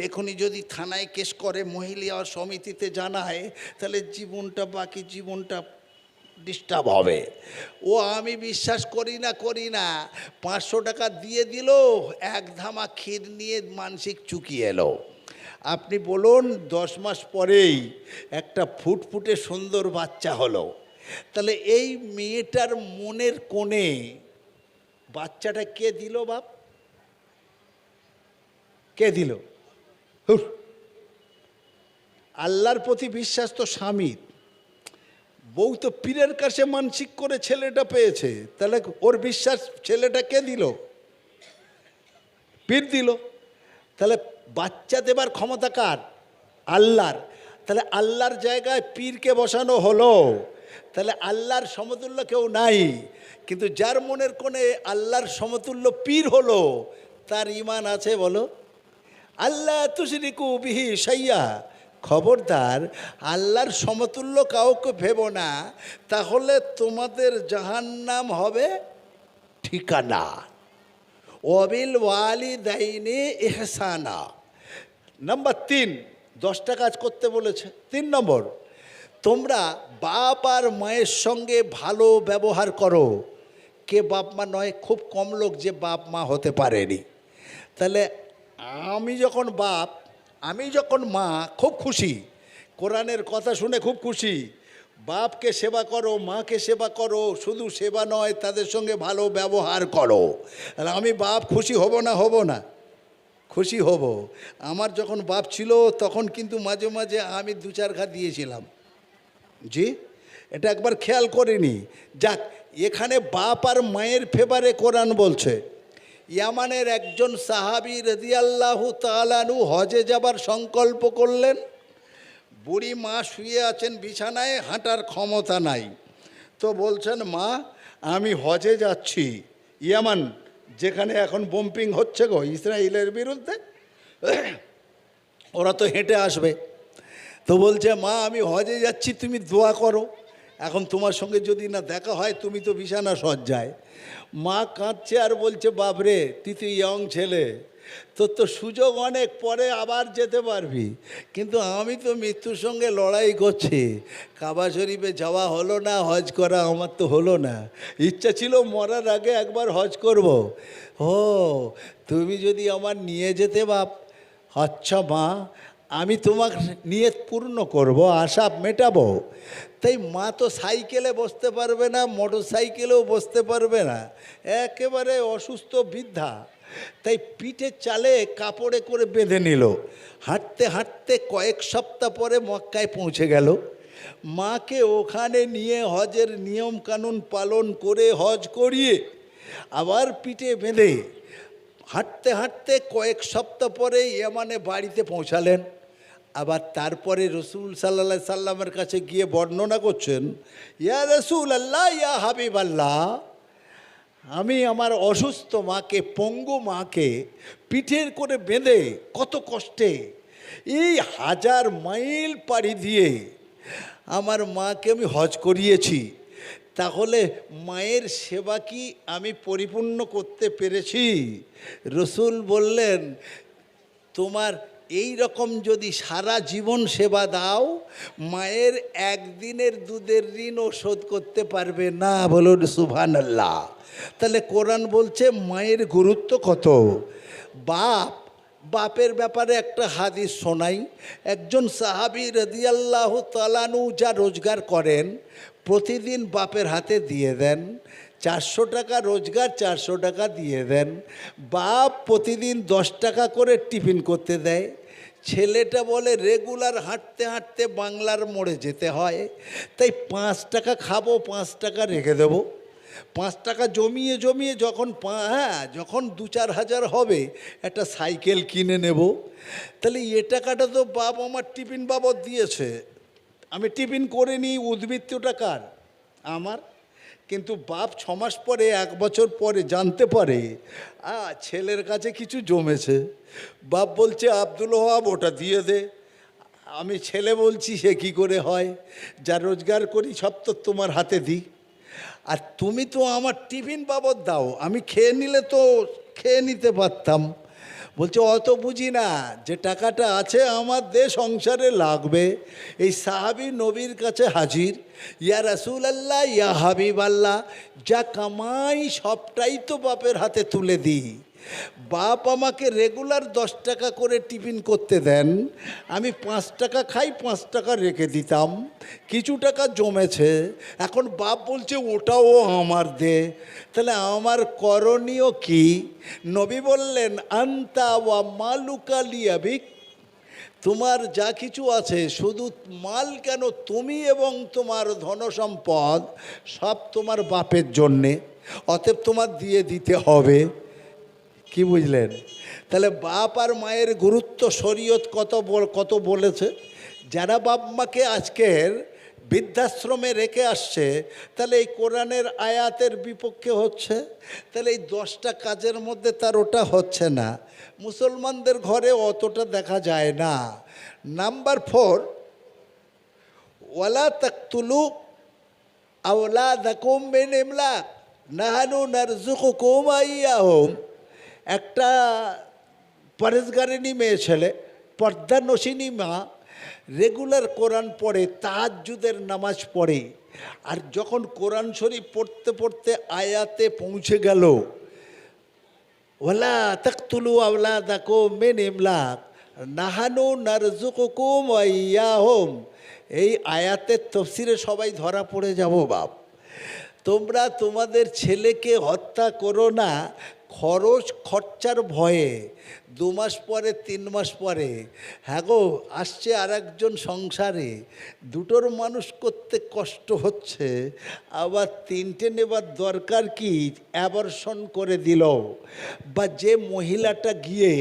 এখনই যদি থানায় কেস করে, মহিলা সমিতিতে জানায়, তাহলে জীবনটা, বাকি জীবনটা ডিস্টার্ব হবে। ও আমি বিশ্বাস করি না 500 টাকা দিয়ে দিল, এক ধামা ক্ষীর নিয়ে মানসিক চুকিয়ে এলো। আপনি বলুন 10 মাস পরেই একটা ফুটফুটে সুন্দর বাচ্চা হলো, তাহলে এই মেয়েটার মনের কোণে বাচ্চাটা কে দিল? বাপ কে দিল? আল্লাহর প্রতি বিশ্বাস তো স্বামীর, বউ তো পীরের কাছে মানসিক করে ছেলেটা পেয়েছে, তাহলে ওর বিশ্বাস ছেলেটা কে দিল? পীর দিল। তাহলে বাচ্চা দেবার ক্ষমতা কার? আল্লাহর, তাহলে আল্লাহর জায়গায় পীরকে বসানো হলো, তাহলে আল্লাহর সমতুল্য কেউ নাই। কিন্তু যার মনের কোণে আল্লাহর সমতুল্য পীর হলো, তার ঈমান আছে বলো? আল্লাহ তুশরিকু বিহি শাইয়া, খবরদার আল্লাহর সমতুল্য কাউকে ভেবো না, তাহলে তোমাদের জাহান্নাম হবে ঠিকানা। ওয়াবিল ওয়ালিদাইনি ইহসানা। নাম্বার 3, 10টা কাজ করতে বলেছে। 3 নম্বর, তোমরা বাপ আর মায়ের সঙ্গে ভালো ব্যবহার করো। কে বাপ মা নয়? খুব কম লোক যে বাপ মা হতে পারেনি। তাহলে আমি যখন বাপ, আমি যখন মা, খুব খুশি, কোরআনের কথা শুনে খুব খুশি। বাপকে সেবা করো, মাকে সেবা করো, শুধু সেবা নয় তাদের সঙ্গে ভালো ব্যবহার করো। তাহলে আমি বাপ খুশি হব না? হব না? খুশি হব। আমার যখন বাপ ছিল তখন কিন্তু মাঝে মাঝে আমি 2-4 ঘা দিয়েছিলাম। জি, এটা একবার খেয়াল করিনি। যাক, এখানে বাপ আর মায়ের ফেভারে কোরআন বলছে। ইয়ামানের একজন সাহাবী রাদিয়াল্লাহু তাআলা আনহু হজে যাবার সংকল্প করলেন। বুড়ি মা শুয়ে আছেন বিছানায়, হাঁটার ক্ষমতা নাই। তো বলছেন, মা আমি হজে যাচ্ছি। ইয়ামান, যেখানে এখন বোম্পিং হচ্ছে গো ইসরায়েলের বিরুদ্ধে, ওরা তো হেঁটে আসবে। তো বলছে, মা আমি হজে যাচ্ছি, তুমি দোয়া করো। এখন তোমার সঙ্গে যদি না দেখা হয়, তুমি তো বিছানা সজ্জায়। মা কাঁদছে আর বলছে, বাবরে তুই তো ইয়ং ছেলে, তোর তো সুযোগ অনেক, পরে আবার যেতে পারবি, কিন্তু আমি তো মৃত্যুর সঙ্গে লড়াই করছি। কাবা শরীফে যাওয়া হলো না, হজ করা আমার তো হলো না। ইচ্ছা ছিল মরার আগে একবার হজ করব। ও, তুমি যদি আমার নিয়ে যেতে বাপ। আচ্ছা মা, আমি তোমার নিয়ত পূর্ণ করব, আশা মেটাবো। তাই মা তো সাইকেলে বসতে পারবে না, মোটর সাইকেলেও বসতে পারবে না, একেবারে অসুস্থ বৃদ্ধা। তাই পিঠে চালে কাপড়ে করে বেঁধে নিল। হাঁটতে হাঁটতে কয়েক সপ্তাহ পরে মক্কায় পৌঁছে গেল। মাকে ওখানে নিয়ে হজের নিয়ম কানুন পালন করে হজ করিয়ে আবার পিঠে বেঁধে হাঁটতে হাঁটতে কয়েক সপ্তাহ পরে ইয়ামানে বাড়িতে পৌঁছালেন। আবার তারপরে রসুল সাল্লাল্লাহু আলাইহি সাল্লামের কাছে গিয়ে বর্ণনা করছেন, ইয়া রসুল আল্লাহ, ইয়া হাবিব আল্লাহ, আমি আমার অসুস্থ মাকে, পঙ্গু মাকে পিঠের করে বেঁধে কত কষ্টে এই 1000 মাইল পাড়ি দিয়ে আমার মাকে আমি হজ করিয়েছি। তাহলে মায়ের সেবা কি আমি পরিপূর্ণ করতে পেরেছি? রসুল বললেন, তোমার এই রকম যদি সারা জীবন সেবা দাও, মায়ের একদিনের দুধের ঋণও শোধ করতে পারবে না। বলুন সুবহানাল্লাহ। তাহলে কোরআন বলছে মায়ের গুরুত্ব কত। বাপের ব্যাপারে একটা হাদিস শোনাই। একজন সাহাবী রাদিয়াল্লাহু তাআলা আনহু যা রোজগার করেন প্রতিদিন বাপের হাতে দিয়ে দেন। 400 টাকা রোজগার, 400 টাকা দিয়ে দেন। বাপ প্রতিদিন 10 টাকা করে টিফিন করতে দেয়। ছেলেটা বলে, রেগুলার হাঁটতে হাঁটতে বাংলার মোড়ে যেতে হয়, তাই 5 টাকা খাবো, 5 টাকা রেখে দেবো। 5 টাকা জমিয়ে জমিয়ে যখন 2-4 হাজার হবে একটা সাইকেল কিনে নেব। তাহলে এ টাকাটা তো বাপ আমার টিফিন বাবদ দিয়েছে, আমি টিফিন করে নিই, উদ্বৃত্ত টাকার আমার। কিন্তু বাপ 6 মাস পরে, 1 বছর পরে জানতে পারে ছেলের কাছে কিছু জমেছে। বাপ বলছে, আব্দুল ওহাব ওটা দিয়ে দে। আমি ছেলে বলছি, সে কী করে হয়, যা রোজগার করি সব তো তোমার হাতে দিই, আর তুমি তো আমার টিফিন বাবদ দাও, আমি খেয়ে নিলে তো খেয়ে নিতে পারতাম। বলছে, অত বুঝি না, যে টাকাটা আছে আমার সংসারে লাগবে। এই সাহাবী নবীর কাছে হাজির, ইয়া রাসূল আল্লাহ, ইয়া হাবিব আল্লাহ, যা কামাই সবটাই তো বাপের হাতে তুলে দিই। বাপ আমাকে রেগুলার 10 টাকা করে টিফিন করতে দেন, আমি 5 টাকা খাই, 5 টাকা রেখে দিতাম, কিছু টাকা জমেছে, এখন বাপ বলছে ওটাও আমার দে। তাহলে আমার করণীয় কি? নবী বললেন, আন্তা ওয়া মালুকা লিয়াবিক, তোমার যা কিছু আছে, শুধু মাল কেন, তুমি এবং তোমার ধনসম্পদ সব তোমার বাপের জন্যে, অতএব তোমার দিয়ে দিতে হবে। কি বুঝলেন? তাহলে বাপ আর মায়ের গুরুত্ব শরীয়ত কত বলেছে। যারা বাপ মাকে আজকের বৃদ্ধাশ্রমে রেখে আসছে, তাহলে এই কোরআনের আয়াতের বিপক্ষে হচ্ছে। তাহলে এই 10টা কাজের মধ্যে তার ওটা হচ্ছে না। মুসলমানদের ঘরে অতটা দেখা যায় না। নাম্বার 4, ওয়ালা তাকতুলু আওলাদাকুম মিন ইমলাক নাহানু নারযুকুকুম আইয়াহুম। একটা পরেশগারিনী মেয়ে ছেলে, পর্দানসিনী মা, রেগুলার কোরআন পড়ে, তাহাজ্জুদের নামাজ পড়ে, আর যখন কোরআন শরীফ পড়তে পড়তে আয়াতে পৌঁছে গেল ওয়ালা তাকতুলু আওলাদাকুম মিন ইমলাক নাহানু নারযুকুকুম ওয়া ইয়্যাহুম, এই আয়াতের তাফসীরে সবাই ধরা পড়ে যাব। বাপ, তোমরা তোমাদের ছেলেকে হত্যা করো না খরচার ভয়ে। 2 মাস পরে 3 মাস পরে হ্যাঁ গো আসছে আর একজন সংসারে, দুটোর মানুষ করতে কষ্ট হচ্ছে, আবার 3টে নেবার দরকার কি, অ্যাবর্শন করে দিল। বা যে মহিলাটা গিয়ে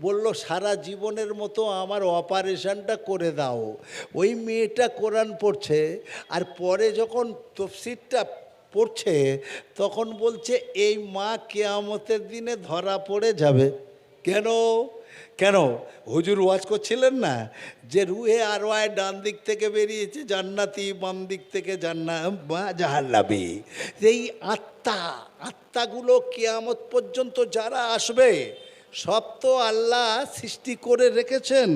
বলল সারা জীবনের মতো আমার অপারেশনটা করে দাও, ওই মেয়েটা কোরআন পড়ছে, আর পরে যখন তাফসীরটা পড়ছে তখন বলছে এই মা কিয়ামতের দিনে ধরা পড়ে যাবে। কেন কেন হুজুর ওয়াজ করছিলেন না যে রুহে আরওয়ায় ডান দিক থেকে বেরিয়েছে জান্নাতি, বাম দিক থেকে জাহান্নামী। এই আত্মাগুলো কিয়ামত পর্যন্ত যারা আসবে সব তো আল্লাহ সৃষ্টি করে রেখেছেন।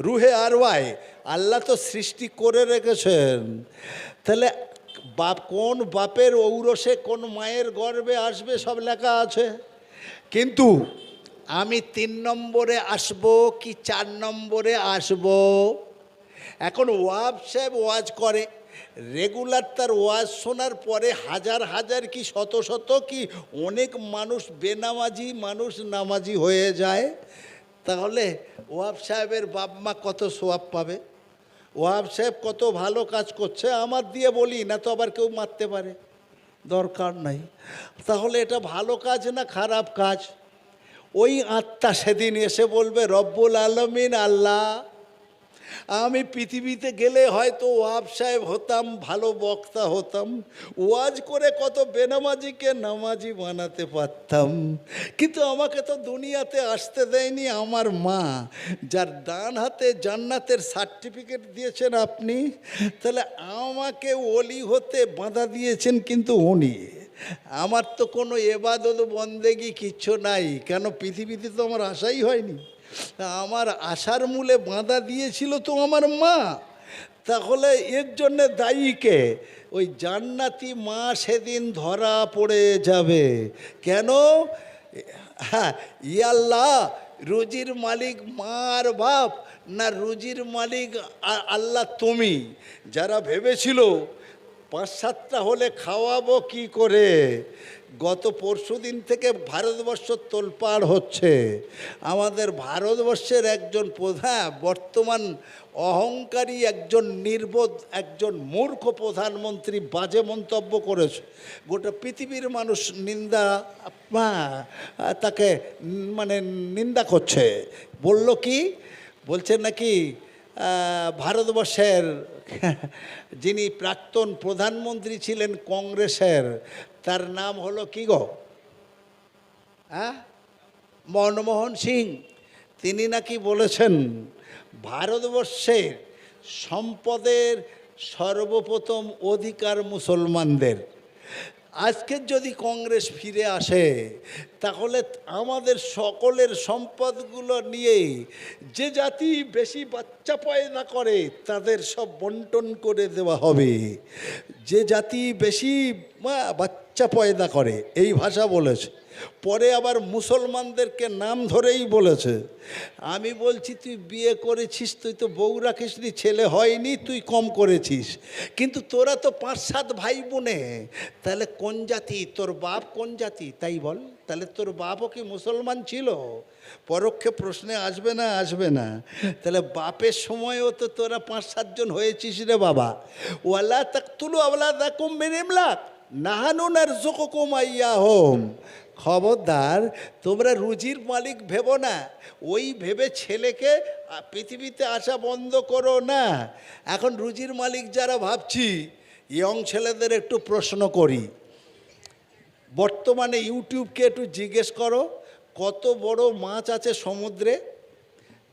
রুহে আরওয়ায় আল্লাহ তো সৃষ্টি করে রেখেছেন। তাহলে কোন বাপের ঔরসে কোন মায়ের গর্ভে আসবে সব লেখা আছে। কিন্তু আমি 3 নম্বরে আসব কি 4 নম্বরে আসব? এখন ওয়াজ সাহেব ওয়াজ করে, রেগুলার তার ওয়াজ শোনার পরে হাজার হাজার কি শত শত কি অনেক মানুষ বেনামাজি মানুষ নামাজি হয়ে যায়। তাহলে ওয়াব সাহেবের বাপ মা কত সোয়াব পাবে? ওয়াব সাহেব কত ভালো কাজ করছে, আমার দিয়ে বলি না তো আবার কেউ মারতে পারে, দরকার নাই। তাহলে এটা ভালো কাজ না খারাপ কাজ? ওই আত্মা সেদিন এসে বলবে রব্বুল আলামিন আল্লাহ, আমি পৃথিবীতে গেলে হয়তো ওয়াব সাহেব হতাম, ভালো বক্তা হতাম, ওয়াজ করে কত বেনামাজিকে নামাজি বানাতে পারতাম, কিন্তু আমাকে তো দুনিয়াতে আসতে দেয়নি আমার মা, যার ডান হাতে জান্নাতের সার্টিফিকেট দিয়েছেন আপনি। তাহলে আমাকে ওলি হতে বাধা দিয়েছেন কিন্তু উনি। আমার তো কোনো এবাদত বন্দেগি কিচ্ছু নাই, কেন পৃথিবীতে তো আমার আশাই হয়নি। আমার আশার মূলে বাঁধা দিয়েছিল তো আমার মা। তাহলে এর জন্যে দায়ীকে ওই জান্নাতি মা সেদিন ধরা পড়ে যাবে। কেন? হ্যাঁ, ইয়াল্লাহ, রুজির মালিক মা আর বাপ না রুজির মালিক আল্লাহ তুমি? যারা ভেবেছিল 5-7টা হলে খাওয়াবো কি করে, গত পরশুদিন থেকে ভারতবর্ষ তোলপাড় হচ্ছে। আমাদের ভারতবর্ষের একজন বর্তমান অহংকারী একজন নির্বোধ একজন মূর্খ প্রধানমন্ত্রী বাজে মন্তব্য করেছে। গোটা পৃথিবীর মানুষ তাকে নিন্দা করছে। বলল কি, বলছে নাকি ভারতবর্ষের যিনি প্রাক্তন প্রধানমন্ত্রী ছিলেন কংগ্রেসের, তার নাম হলো কি গো? মনমোহন সিং। তিনি নাকি বলেছেন ভারতবর্ষের সম্পদের সর্বপ্রথম অধিকার মুসলমানদের। আজকের যদি কংগ্রেস ফিরে আসে তাহলে আমাদের সকলের সম্পদগুলো নিয়ে যে জাতি বেশি বাচ্চা পয়দা করে তাদের সব বন্টন করে দেওয়া হবে। যে জাতি বেশি বাচ্চা পয়দা করে, এই ভাষা বলেছে। পরে আবার মুসলমানদেরকে নাম ধরেই বলেছে। আমি বলছি তুই বিয়ে করেছিস, তুই তো বউ রাখিসনি, ছেলে হয়নি, তুই কম করেছিস, কিন্তু তোরা তো 5-7 ভাই বোনে, তাহলে কোন জাতি? তোর বাপ কোন জাতি তাই বল? তাহলে তোর বাপও কি মুসলমান ছিল? পরোক্ষে প্রশ্নে আসবে না? আসবে না? তাহলে বাপের সময়ও তো তোরা 5-7 জন হয়েছিস রে বাবা। ওয়ালা তাকতুলু আওলাদাকুম মিন ইমলাক, নাহানু নারযুকুকুম আইয়াহুম, খবরদার তোমরা রুজির মালিক ভেবো না, ওই ভেবে ছেলেকে পৃথিবীতে আসা বন্ধ করো না। এখন রুজির মালিক যারা ভাবছি, ইয়ং ছেলেদের একটু প্রশ্ন করি, বর্তমানে ইউটিউবকে একটু জিজ্ঞেস করো কত বড় মাছ আছে সমুদ্রে,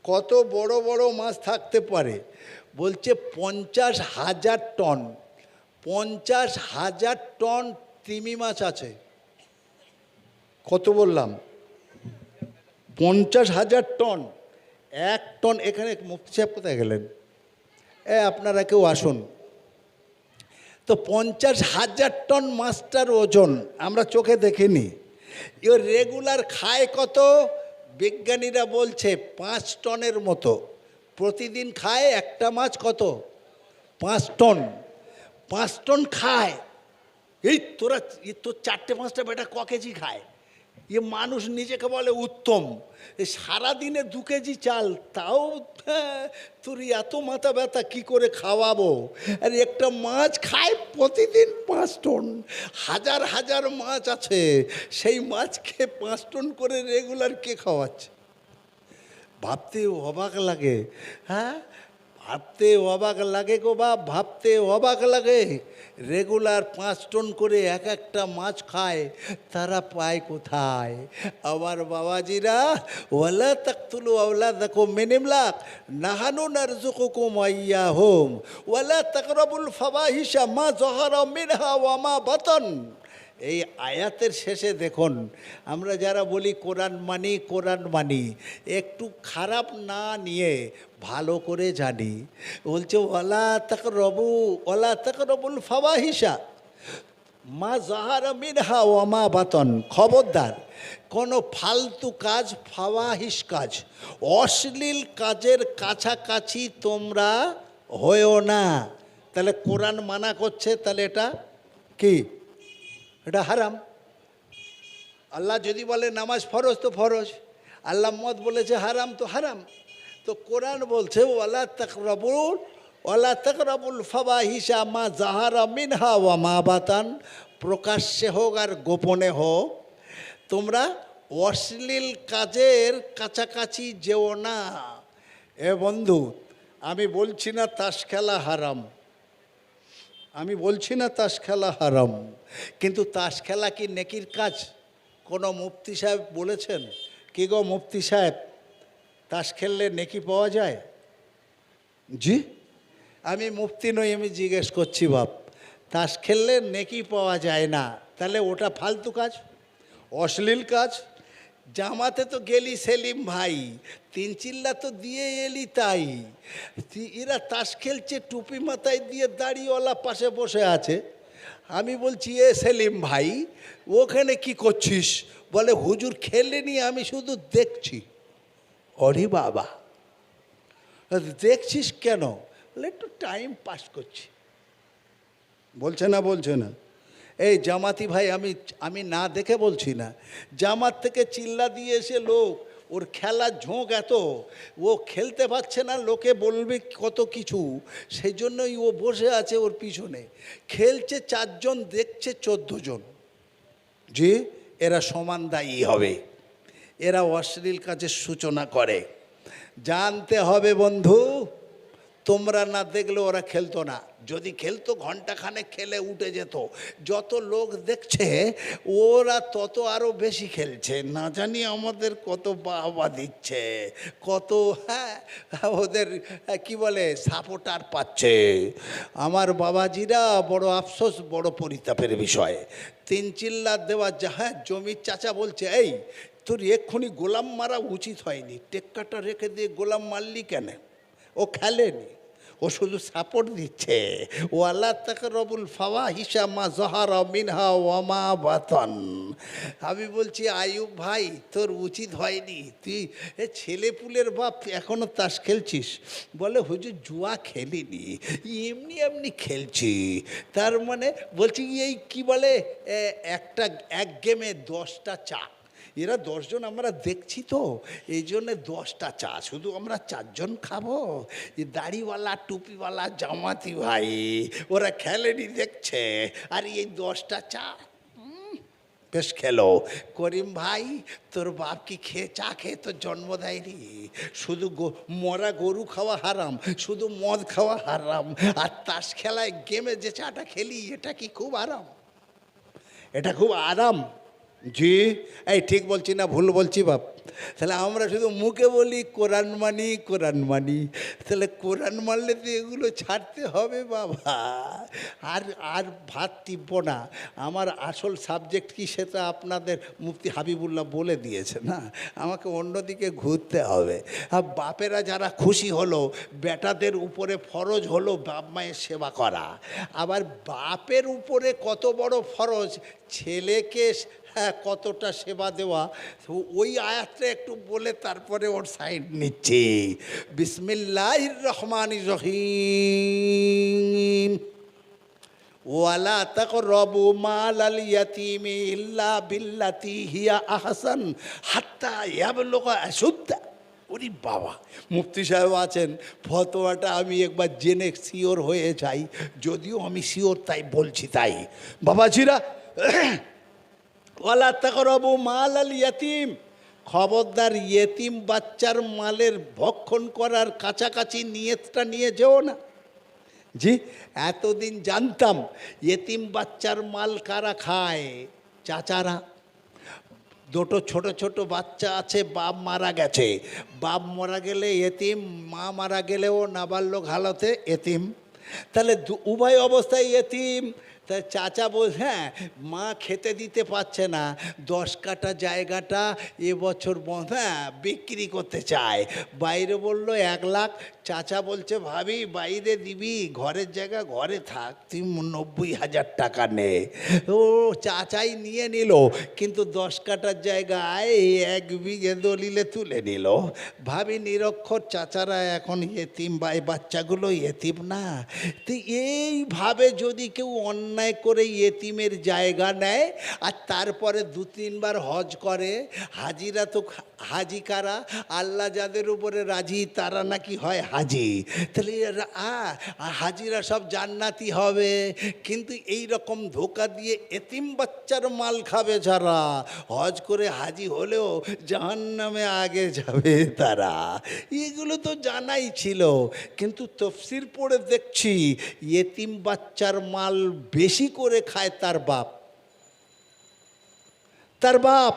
কত বড় বড় মাছ থাকতে পারে। বলছে 50,000 টন, 50,000 টন তিমি মাছ আছে। কত বললাম? 50,000 টন। 1 টন, এখানে মুফতি সাহেব কোথায় গেলেন? আপনারা কেউ আসুন তো। 50,000 টন মাছটার ওজন আমরা চোখে দেখিনি। এ রেগুলার খায় কত? বিজ্ঞানীরা বলছে 5 টনের মতো প্রতিদিন খায় একটা মাছ। কত? 5 টন। 5 টন খায়। এই তোর 4টে-5টা বেটা ক কেজি খায়? এ মানুষ নিজেকে বলে উত্তম, সারাদিনে 2 কেজি চাল, তাও তোর এত মাথা ব্যথা কী করে খাওয়াবো? আর একটা মাছ খায় প্রতিদিন 5 টন। হাজার হাজার মাছ আছে, সেই মাছকে 5 টন করে রেগুলার কে খাওয়াচ্ছে? ভাবতে অবাক লাগে। হ্যাঁ, ভাবতে অবাক লাগে গো বাপ, ভাবতে অবাক লাগে। রেগুলার 5 টন করে এক একটা মাছ খায়, তারা পায় কোথায়? আমার বাবাজিরা, ওয়ালা তাকতুলু আওলাদাকুম মিন ইমলাক নাহানু নারযুকুকুম ওয়াইয়াহুম ওয়ালা তাকরাবুল ফাওয়াহিশা মা যাহারা মিনহা ওয়া মা বাতান। এই আয়াতের শেষে দেখুন, আমরা যারা বলি কোরআন মানি কোরআন মানি, একটু খারাপ না নিয়ে ভালো করে জানি। বলছে ওয়ালা তাকরাবুল ফাওয়াহিশা মা যাহারা মিনহা ওয়া মা বাতান। খবরদার কোনো ফালতু কাজ, ফাওয়াহিশ কাজ, অশ্লীল কাজের কাছাকাছি তোমরা হয়েও না। তাহলে কোরআন মানা করছে, তাহলে এটা কি? এটা হারাম। আল্লাহ যদি বলে নামাজ ফরজ তো ফরজ, আল্লাহ মদ বলেছে হারাম তো হারাম। তো কোরআন বলছে ওয়ালা তাকরাবুল ফাওয়াহিশা মা যাহারা মিনহা ওয়া মা বাতান, প্রকাশ্যে হোক আর গোপনে হোক তোমরা অশ্লীল কাজের কাছাকাছি যেও না। এ বন্ধু, আমি বলছি না তাস খেলা হারাম, আমি বলছি না তাস খেলা হারাম, কিন্তু তাস খেলা কি নেকির কাজ? কোনো মুফতি সাহেব বলেছেন? কি গো মুফতি সাহেব, তাস খেললে নেকি পাওয়া যায়? জি, আমি মুফতি নই, আমি জিজ্ঞেস করছি বাপ। তাস খেললে নেকি পাওয়া যায় না, তাহলে ওটা ফালতু কাজ, অশ্লীল কাজ। জামাতে তো গেলি সেলিম ভাই, 3 চিল্লা তো দিয়ে এলি, তাই এরা তাস খেলছে, টুপি মাথায় দিয়ে দাড়িওয়ালা পাশে বসে আছে। আমি বলছি এ সেলিম ভাই, ওখানে কি করছিস? বলে হুজুর খেলেনি, আমি শুধু দেখছি। অরে বাবা, দেখছিস কেন? বলে একটু টাইম পাস করছি। বলছে না, বলছে না। এই জামাতি ভাই, আমি না দেখে বলছি না, জামাত থেকে চিল্লা দিয়ে এসে লোক, ওর খেলার ঝোঁক এত, ও খেলতে পারছে না, লোকে বলবে কত কিছু, সেই জন্যই ও বসে আছে ওর পিছনে। খেলছে 4 জন, দেখছে 14 জন। জি, এরা সমান দায়ী হবে, এরা অশ্লীল কাজের সূচনা করে। জানতে হবে বন্ধু, তোমরা না দেখলে ওরা খেলতো না। যদি খেলতো ঘন্টাখানেক খেলে উঠে যেত। যত লোক দেখছে ওরা তত আরও বেশি খেলছে, না জানি আমাদের কত বাহবা দিচ্ছে, কত ওদের কি বলে সাপোর্টার পাচ্ছে। আমার বাবাজিরা, বড় আফসোস, বড় পরিতাপের বিষয়। 3 চিল্লা দেওয়া জমির চাচা বলছে, এই তোর এক্ষুনি গোলাম মারা উচিত হয়নি, টেক্কাটা রেখে দিয়ে গোলাম মারলি কেন? ও খেলেনি, ও শুধু সাপোর্ট দিচ্ছে। ওয়ালা তাকরাবুল ফাওয়াহিশা মা যাহারা মিনহা ওয়া মা বাতান। আমি বলছি আয়ুব ভাই, তোর উচিত হয়নি, তুই ছেলে পুলের বাপ এখনো তাস খেলছিস। বলে হুজুর জুয়া খেলিনি, এমনি এমনি খেলছি। তার মানে বলছি এই কি বলে, এক গেমে 10টা চাক, এরা 10 জন আমরা দেখছি তো, এই জন্যে 10টা চা, শুধু আমরা 4 জন খাবো? এই দাড়িওয়ালা টুপিওয়ালা জামাতি ভাই ওরা খেলেনি দেখছে, আর এই 10টা চা বেশ খেলো। করিম ভাই, তোর বাপ কি খেয়ে চা খেয়ে তোর জন্ম দেয়নি? শুধু মরা গরু খাওয়া হারাম, শুধু মদ খাওয়া হারাম, আর তাস খেলায় গেমে যে চাটা খেলি এটা কি খুব আরাম? এটা খুব আরাম? জি, এই ঠিক বলছি না ভুল বলছি বাপ? তাহলে আমরা শুধু মুখে বলি কোরআন মানি কোরআন মানি, তাহলে কোরআন মানলে তো এগুলো ছাড়তে হবে বাবা। আর আর ভাত টিপবো না। আমার আসল সাবজেক্ট কি সেটা আপনাদের মুফতি হাবিবুল্লাহ বলে দিয়েছে না, আমাকে অন্যদিকে ঘুরতে হবে। আর বাপেরা যারা খুশি হলো, বেটাদের উপরে ফরজ হলো বাপ মায়ের সেবা করা। আবার বাপের উপরে কত বড় ফরজ ছেলেকে কতটা সেবা দেওয়া, ওই আয়াতটা একটু বলে তারপরে ওর সাইড নিচ্ছে। বিসমিল্লাহির রহমানির রহিম। ওয়ালা তাকরাবু মালাল ইয়াতীমি ইল্লা বিল্লাতি হিয়া আহসান হাত্তা ইয়াবলুগা আশুদ্দা। ওরে বাবা, মুফতি সাহেব আছেন, ফতোয়াটা আমি একবার জেনে শিওর হয়ে যাই, যদিও আমি শিওর তাই বলছি। তাই বাবাজিরা, ওয়ালা তাকরাবু মালাল ইয়াতীম, খবরদার ইয়েতিম বাচ্চার মালের ভক্ষণ করার কাছাকাছি নিয়তটা নিয়ে যেও না। জি, এতদিন জানতাম ইয়েতিম বাচ্চার মাল কারা খায়? চাচারা। দুটো ছোট ছোট বাচ্চা আছে, বাপ মারা গেছে, বাপ মারা গেলে এতিম, মা মারা গেলেও নাবালক হালতে এতিম, তাহলে উভয় অবস্থায় এতিম। তাই চাচা বল, হ্যাঁ মা খেতে দিতে পারছে না, 10 কাঠা জায়গাটা এবছর হ্যাঁ বিক্রি করতে চায়, বাইরে বলল 1 লাখ, চাচা বলছে ভাবি বাইরে দিবি, ঘরের জায়গা ঘরে থাক, তুই 90,000 টাকা নে। ও চাচাই নিয়ে নিল, কিন্তু 10 কাঠার জায়গায় 1 বিঘে দলিলে তুলে নিল। ভাবি নিরক্ষর, চাচারা এখন এতিম, বাচ্চাগুলো এতিম না। তো এইভাবে যদি কেউ অন্যায় করে এতিমের জায়গা নেয় আর তারপরে 2-3 বার হজ করে, হাজিরা তো হাজি কারা? আল্লাহ যাদের উপরে রাজি তারা নাকি হয় হাজি। তাহলে হাজিরা সব জান্নাতি হবে, কিন্তু এই রকম ধোকা দিয়ে এতিম বাচ্চার মাল খাবে যারা, হজ করে হাজি হলেও জাহান্নামে আগে যাবে তারা। এগুলো তো জানাই ছিল, কিন্তু তফসির পড়ে দেখছি এতিম বাচ্চার মাল বেশি করে খায় তার বাপ। তার বাপ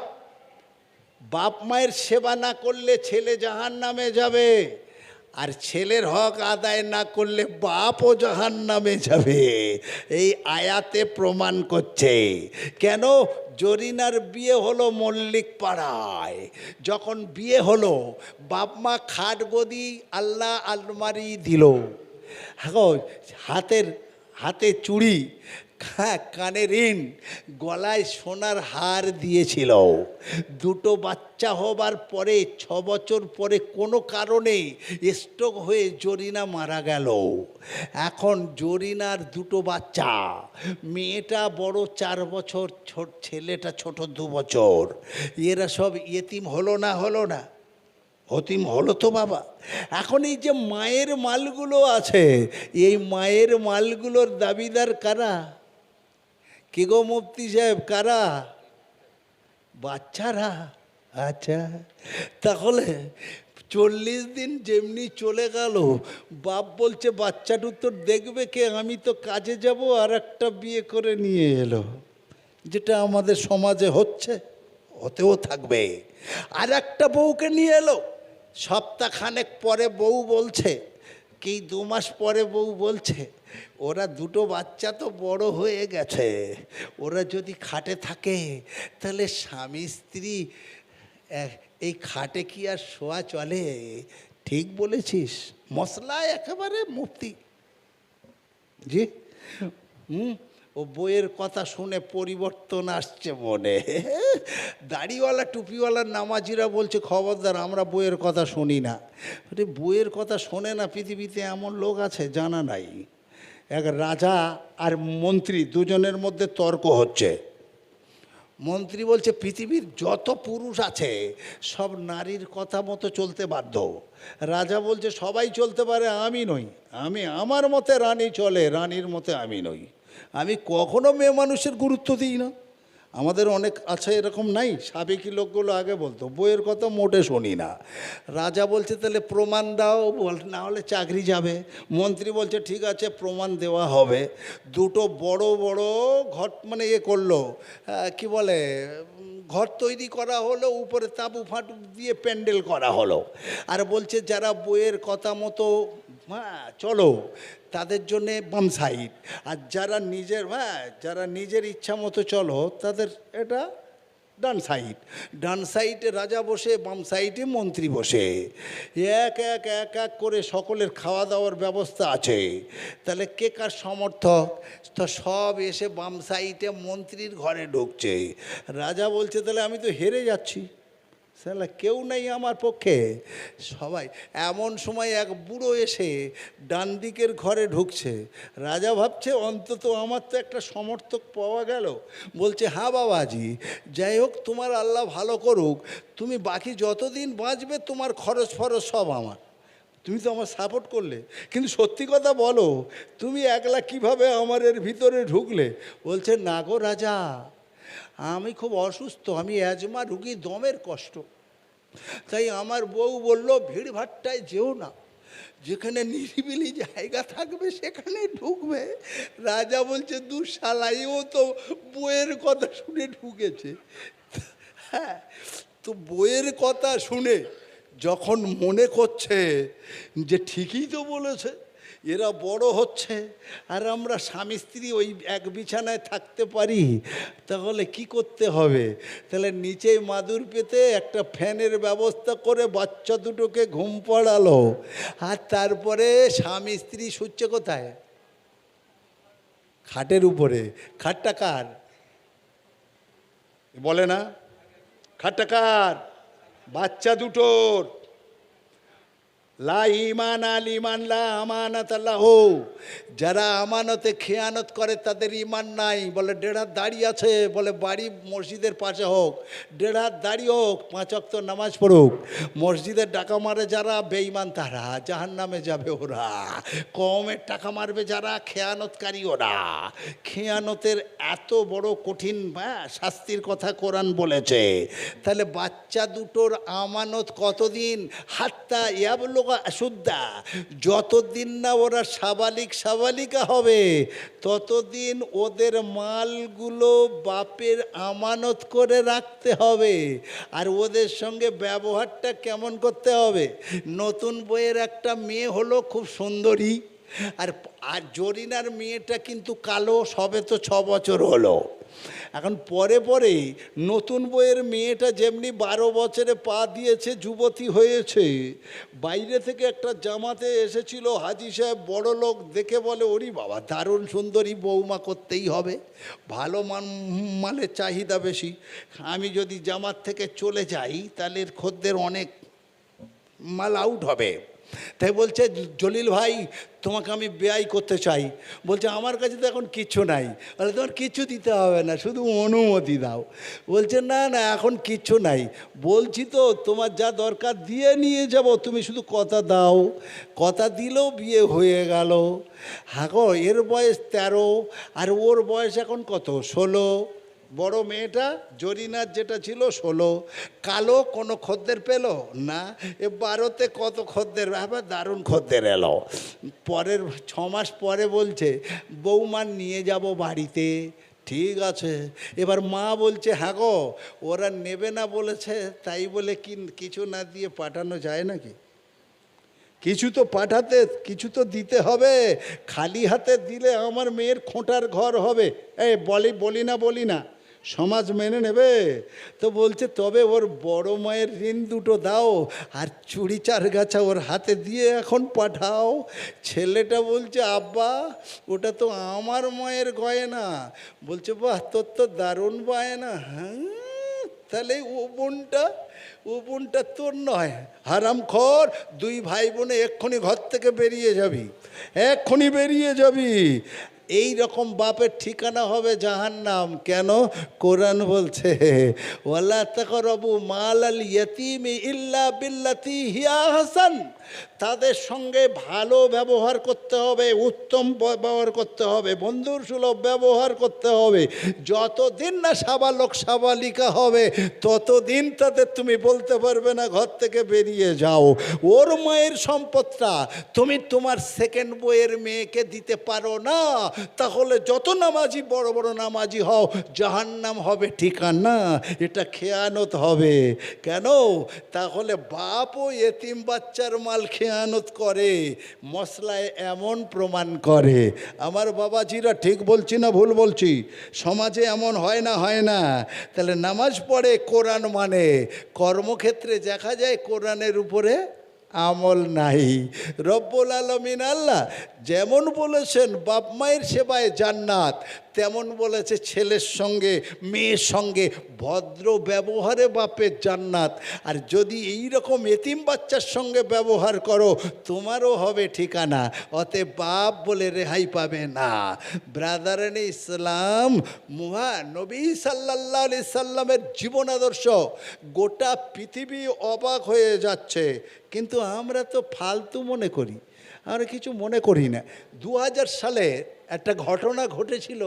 বাপ মায়ের সেবা না করলে ছেলে জাহান্নামে যাবে, আর ছেলের হক আদায় না করলে বাপও জাহান্নামে যাবে। এই আয়াতে প্রমাণ করছে। কেন? জরিনার বিয়ে হলো মল্লিক পাড়ায়, যখন বিয়ে হলো বাপ মা খাট গদি আল্লাহ আলমারি দিল, হাতে চুড়ি, কানে রিং, গলায় সোনার হার দিয়েছিল। 2 বাচ্চা হবার পরে 6 বছর পরে কোনো কারণে স্ট্রোক হয়ে জরিনা মারা গেল। এখন জরিনার 2 বাচ্চা, মেয়েটা বড় 4 বছর, ছেলেটা ছোট 2 বছর। এরা সব ইয়েতিম হলো না? হলো না? হতিম হলো তো বাবা। এখন এই যে মায়ের মালগুলো আছে, এই মায়ের মালগুলোর দাবিদার কারা? কি গো মুফতি সাহেব, কারা? বাচ্চারা। আচ্ছা, তাহলে 40 দিন যেমনি চলে গেল, বাপ বলছে বাচ্চাটা তো দেখবে কে, আমি তো কাজে যাব, আর একটা বিয়ে করে নিয়ে এলো, যেটা আমাদের সমাজে হচ্ছে, হতেও থাকবে। আর একটা বউকে নিয়ে এলো, সপ্তাহখানেক পরে বউ বলছে কি 2 মাস পরে বউ বলছে, ওরা 2 বাচ্চা তো বড় হয়ে গেছে, ওরা যদি খাটে থাকে তাহলে স্বামী স্ত্রী এই খাটে কি আর শোয়া চলে? ঠিক বলেছিস, মশলা একেবারে মুফতি। জি, ও বইয়ের কথা শুনে পরিবর্তন আসছে মনে। দাড়িওয়ালা টুপিওয়ালা নামাজিরা বলছে খবরদার আমরা বইয়ের কথা শুনি না। বইয়ের কথা শোনে না পৃথিবীতে এমন লোক আছে জানা নাই। এক রাজা আর মন্ত্রী, দুজনের মধ্যে তর্ক হচ্ছে। মন্ত্রী বলছে পৃথিবীর যত পুরুষ আছে সব নারীর কথা মতো চলতে বাধ্য। রাজা বলছে সবাই চলতে পারে, আমি নই। আমি আমার মতে রানী চলে, রানীর মতে আমি নই। আমি কখনো মেয়ে মানুষের গুরুত্ব দিই না। আমাদের অনেক আছে এরকম, নাই? সাবেকি লোকগুলো আগে বলতো বইয়ের কথা মোটে শুনি না। রাজা বলছে তাহলে প্রমাণ দাও, না হলে চাকরি যাবে। মন্ত্রী বলছে ঠিক আছে, প্রমাণ দেওয়া হবে। দুটো বড় বড় ঘট মানে করলো, কি বলে, ঘর তৈরি করা হলো, উপরে তাঁবু ফাটু দিয়ে প্যান্ডেল করা হলো। আর বলছে যারা বইয়ের কথা মতো চলো তাদের জন্যে বাম সাইড, আর যারা নিজের ইচ্ছা মতো চলো তাদের এটা ডান সাইড। ডান সাইডে রাজা বসে, বাম সাইডে মন্ত্রী বসে। এক এক এক এক করে সকলের খাওয়া দাওয়ার ব্যবস্থা আছে। তাহলে কে কার সমর্থক? তো সব এসে বাম সাইডে মন্ত্রীর ঘরে ঢুকছে। রাজা বলছে তাহলে আমি তো হেরে যাচ্ছি, তাহলে কেউ নেই আমার পক্ষে, সবাই। এমন সময় এক বুড়ো এসে ডান দিকের ঘরে ঢুকছে। রাজা ভাবছে অন্তত আমার তো একটা সমর্থক পাওয়া গেল। বলছে হ্যাঁ বাবাজি, যাই হোক তোমার আল্লাহ ভালো করুক, তুমি বাকি যতদিন বাঁচবে তোমার খরচ ফরচ সব আমার, তুমি তো আমার সাপোর্ট করলে। কিন্তু সত্যি কথা বলো, তুমি একলা কিভাবে আমার এর ভিতরে ঢুকলে? বলছে না গো রাজা, আমি খুব অসুস্থ, আমি অ্যাজমা রুগী, দমের কষ্ট। তাই আমার বউ বলল ভিড়ভাট্টায় যেও না, যেখানে নিরিবিলি জায়গা থাকবে সেখানে ঢুকবে। রাজা বলছে দুঃশালাইও তো বইয়ের কথা শুনে ঢুকেছে। হ্যাঁ, তো বইয়ের কথা শুনে যখন মনে করছে যে ঠিকই তো বলেছে, এরা বড় হচ্ছে আর আমরা স্বামী স্ত্রী ওই এক বিছানায় থাকতে পারি, তাহলে কি করতে হবে? তাহলে নিচে মাদুর পেতে একটা ফ্যানের ব্যবস্থা করে বাচ্চা দুটোকে ঘুম পাড়ালো। আর তারপরে স্বামী স্ত্রী শুচ্ছে কোথায়? খাটের উপরে। খাটটা কার বলে না? খাটটা কার? বাচ্চা দুটোর। লা ইমান আল ইমান লা আমানাত আল্লাহ। যারা আমানতে খেয়ানত করে তাদের ইমান নাই। বলে 1.5 হাত দাড়ি আছে, বলে বাড়ি মসজিদের পাশে হোক, 1.5 হাত দাড়ি হোক, 5 ওয়াক্ত নামাজ পড়ুক। মসজিদের টাকা মারে যারা বেঈমান তারা জাহান্নামে যাবে ওরা। কমের টাকা মারবে যারা খেয়ানতকারী ওরা। খেয়ানতের এত বড় কঠিন শাস্তির কথা কোরআন বলেছে। তাহলে বাচ্চা দুটোর আমানত কতদিন? হাত্তা ইয়াবলুগা আশুদ্দা, যতদিন না ওরা সাবালিকা হবে ততদিন ওদের মালগুলো বাপের আমানত করে রাখতে হবে। আর ওদের সঙ্গে ব্যবহারটা কেমন করতে হবে? নতুন বইয়ের একটা মেয়ে হলো খুব সুন্দরী, আর জরিনার মেয়েটা কিন্তু কালো, সবে তো 6 বছর হলো। এখন পরে পরে নতুন বইয়ের মেয়েটা যেমনি 12 বছরে পা দিয়েছে, যুবতী হয়েছে। বাইরে থেকে একটা জামাতে এসেছিল হাজি সাহেব, বড় লোক, দেখে বলে ওরি বাবা দারুণ সুন্দরী, বৌমা করতেই হবে, ভালো মালের চাহিদা বেশি। আমি যদি জামাত থেকে চলে যাই তাহলে এর খদ্দের অনেক মাল আউট হবে। তাই বলছে জলিল ভাই তোমাকে আমি বেয়াই করতে চাই। বলছে আমার কাছে তো এখন কিচ্ছু নাই। বলে তোমার কিচ্ছু দিতে হবে না, শুধু অনুমতি দাও। বলছে না না এখন কিচ্ছু নাই, বলছি তো তোমার যা দরকার দিয়ে নিয়ে যাব, তুমি শুধু কথা দাও। কথা দিলেও বিয়ে হয়ে গেল। হ্যাঁ গো, এর বয়স 13 আর ওর বয়স এখন কত? 16। বড় মেয়েটা জরিনার যেটা ছিল 16। কালো কোনো খদ্দের পেল না। 12তে কত খদ্দের, আবার দারুণ খদ্দের এলো। পরের 6 মাস পরে বলছে বৌমা নিয়ে যাব বাড়িতে। ঠিক আছে। এবার মা বলছে হ্যাঁ গো ওরা নেবে না বলেছে, তাই বলে কিছু না দিয়ে পাঠানো যায় নাকি? কিছু তো পাঠাতে, কিছু তো দিতে হবে। খালি হাতে দিলে আমার মেয়ের খোঁটার ঘর হবে। বলি না সমাজ মেনে নেবে তো? বলছে তবে ওর বড় মায়ের ঋণ দুটো দাও আর চুড়ি 4 গাছা ওর হাতে দিয়ে এখন পাঠাও। ছেলেটা বলছে আব্বা ওটা তো আমার মায়ের গয়না। বলছে বাহ তোর তো দারুণ বায়না। হ্যাঁ তাহলে ও বোনটা তোর নয়, হারামখোর। 2 ভাই বোনে এক্ষুনি ঘর থেকে বেরিয়ে যাবি, এক্ষুনি বেরিয়ে যাবি। এই রকম বাপের ঠিকানা হবে জাহান্নাম। কেন? কোরআন বলছে ওয়ালা তাকরাবু মালাল ইয়াতীমি ইল্লা বিল্লাতি হিয়া আহসান। তাদের সঙ্গে ভালো ব্যবহার করতে হবে, উত্তম ব্যবহার করতে হবে, বন্ধুর সুলভ ব্যবহার করতে হবে। যতদিন না সাবালক সাবালিকা হবে ততদিন তাদের তুমি বলতে পারবে না ঘর থেকে বেরিয়ে যাও। ওর মায়ের সম্পদটা তুমি তোমার সেকেন্ড বইয়ের মেয়েকে দিতে পারো না, তাহলে যত নামাজি বড় বড় নামাজি হও জাহান্নাম হবে ঠিকানা। এটা খেয়ানত হবে। কেন? তাহলে বাপও এতিম বাচ্চার মাল খেয়ানত করে, মশলায় এমন প্রমাণ করে। আমার বাবাজিরা ঠিক বলছি না ভুল বলছি? সমাজে এমন হয় না? হয় না? তাহলে নামাজ পড়ে, কোরআন মানে, কর্মক্ষেত্রে দেখা যায় কোরআনের উপরে আমল নাই। রব্বুল আলামিন আল্লাহ যেমন বলেছেন বাপ মায়ের সেবায় জান্নাত, তেমন বলেছে ছেলের সঙ্গে মেয়ের সঙ্গে ভদ্র ব্যবহারে বাপের জান্নাত। আর যদি এই রকম এতিম বাচ্চার সঙ্গে ব্যবহার করো তোমারও হবে ঠিকানা। অতএব বাপ বলে রেহাই পাবে না। ব্রাদারান ইসলাম, নবী সাল্লাল্লাহু আলাইহি সাল্লামের জীবন আদর্শ গোটা পৃথিবী অবাক হয়ে যাচ্ছে, কিন্তু আমরা তো ফালতু মনে করি, আমরা কিছু মনে করি না। 2000 সালে একটা ঘটনা ঘটেছিল,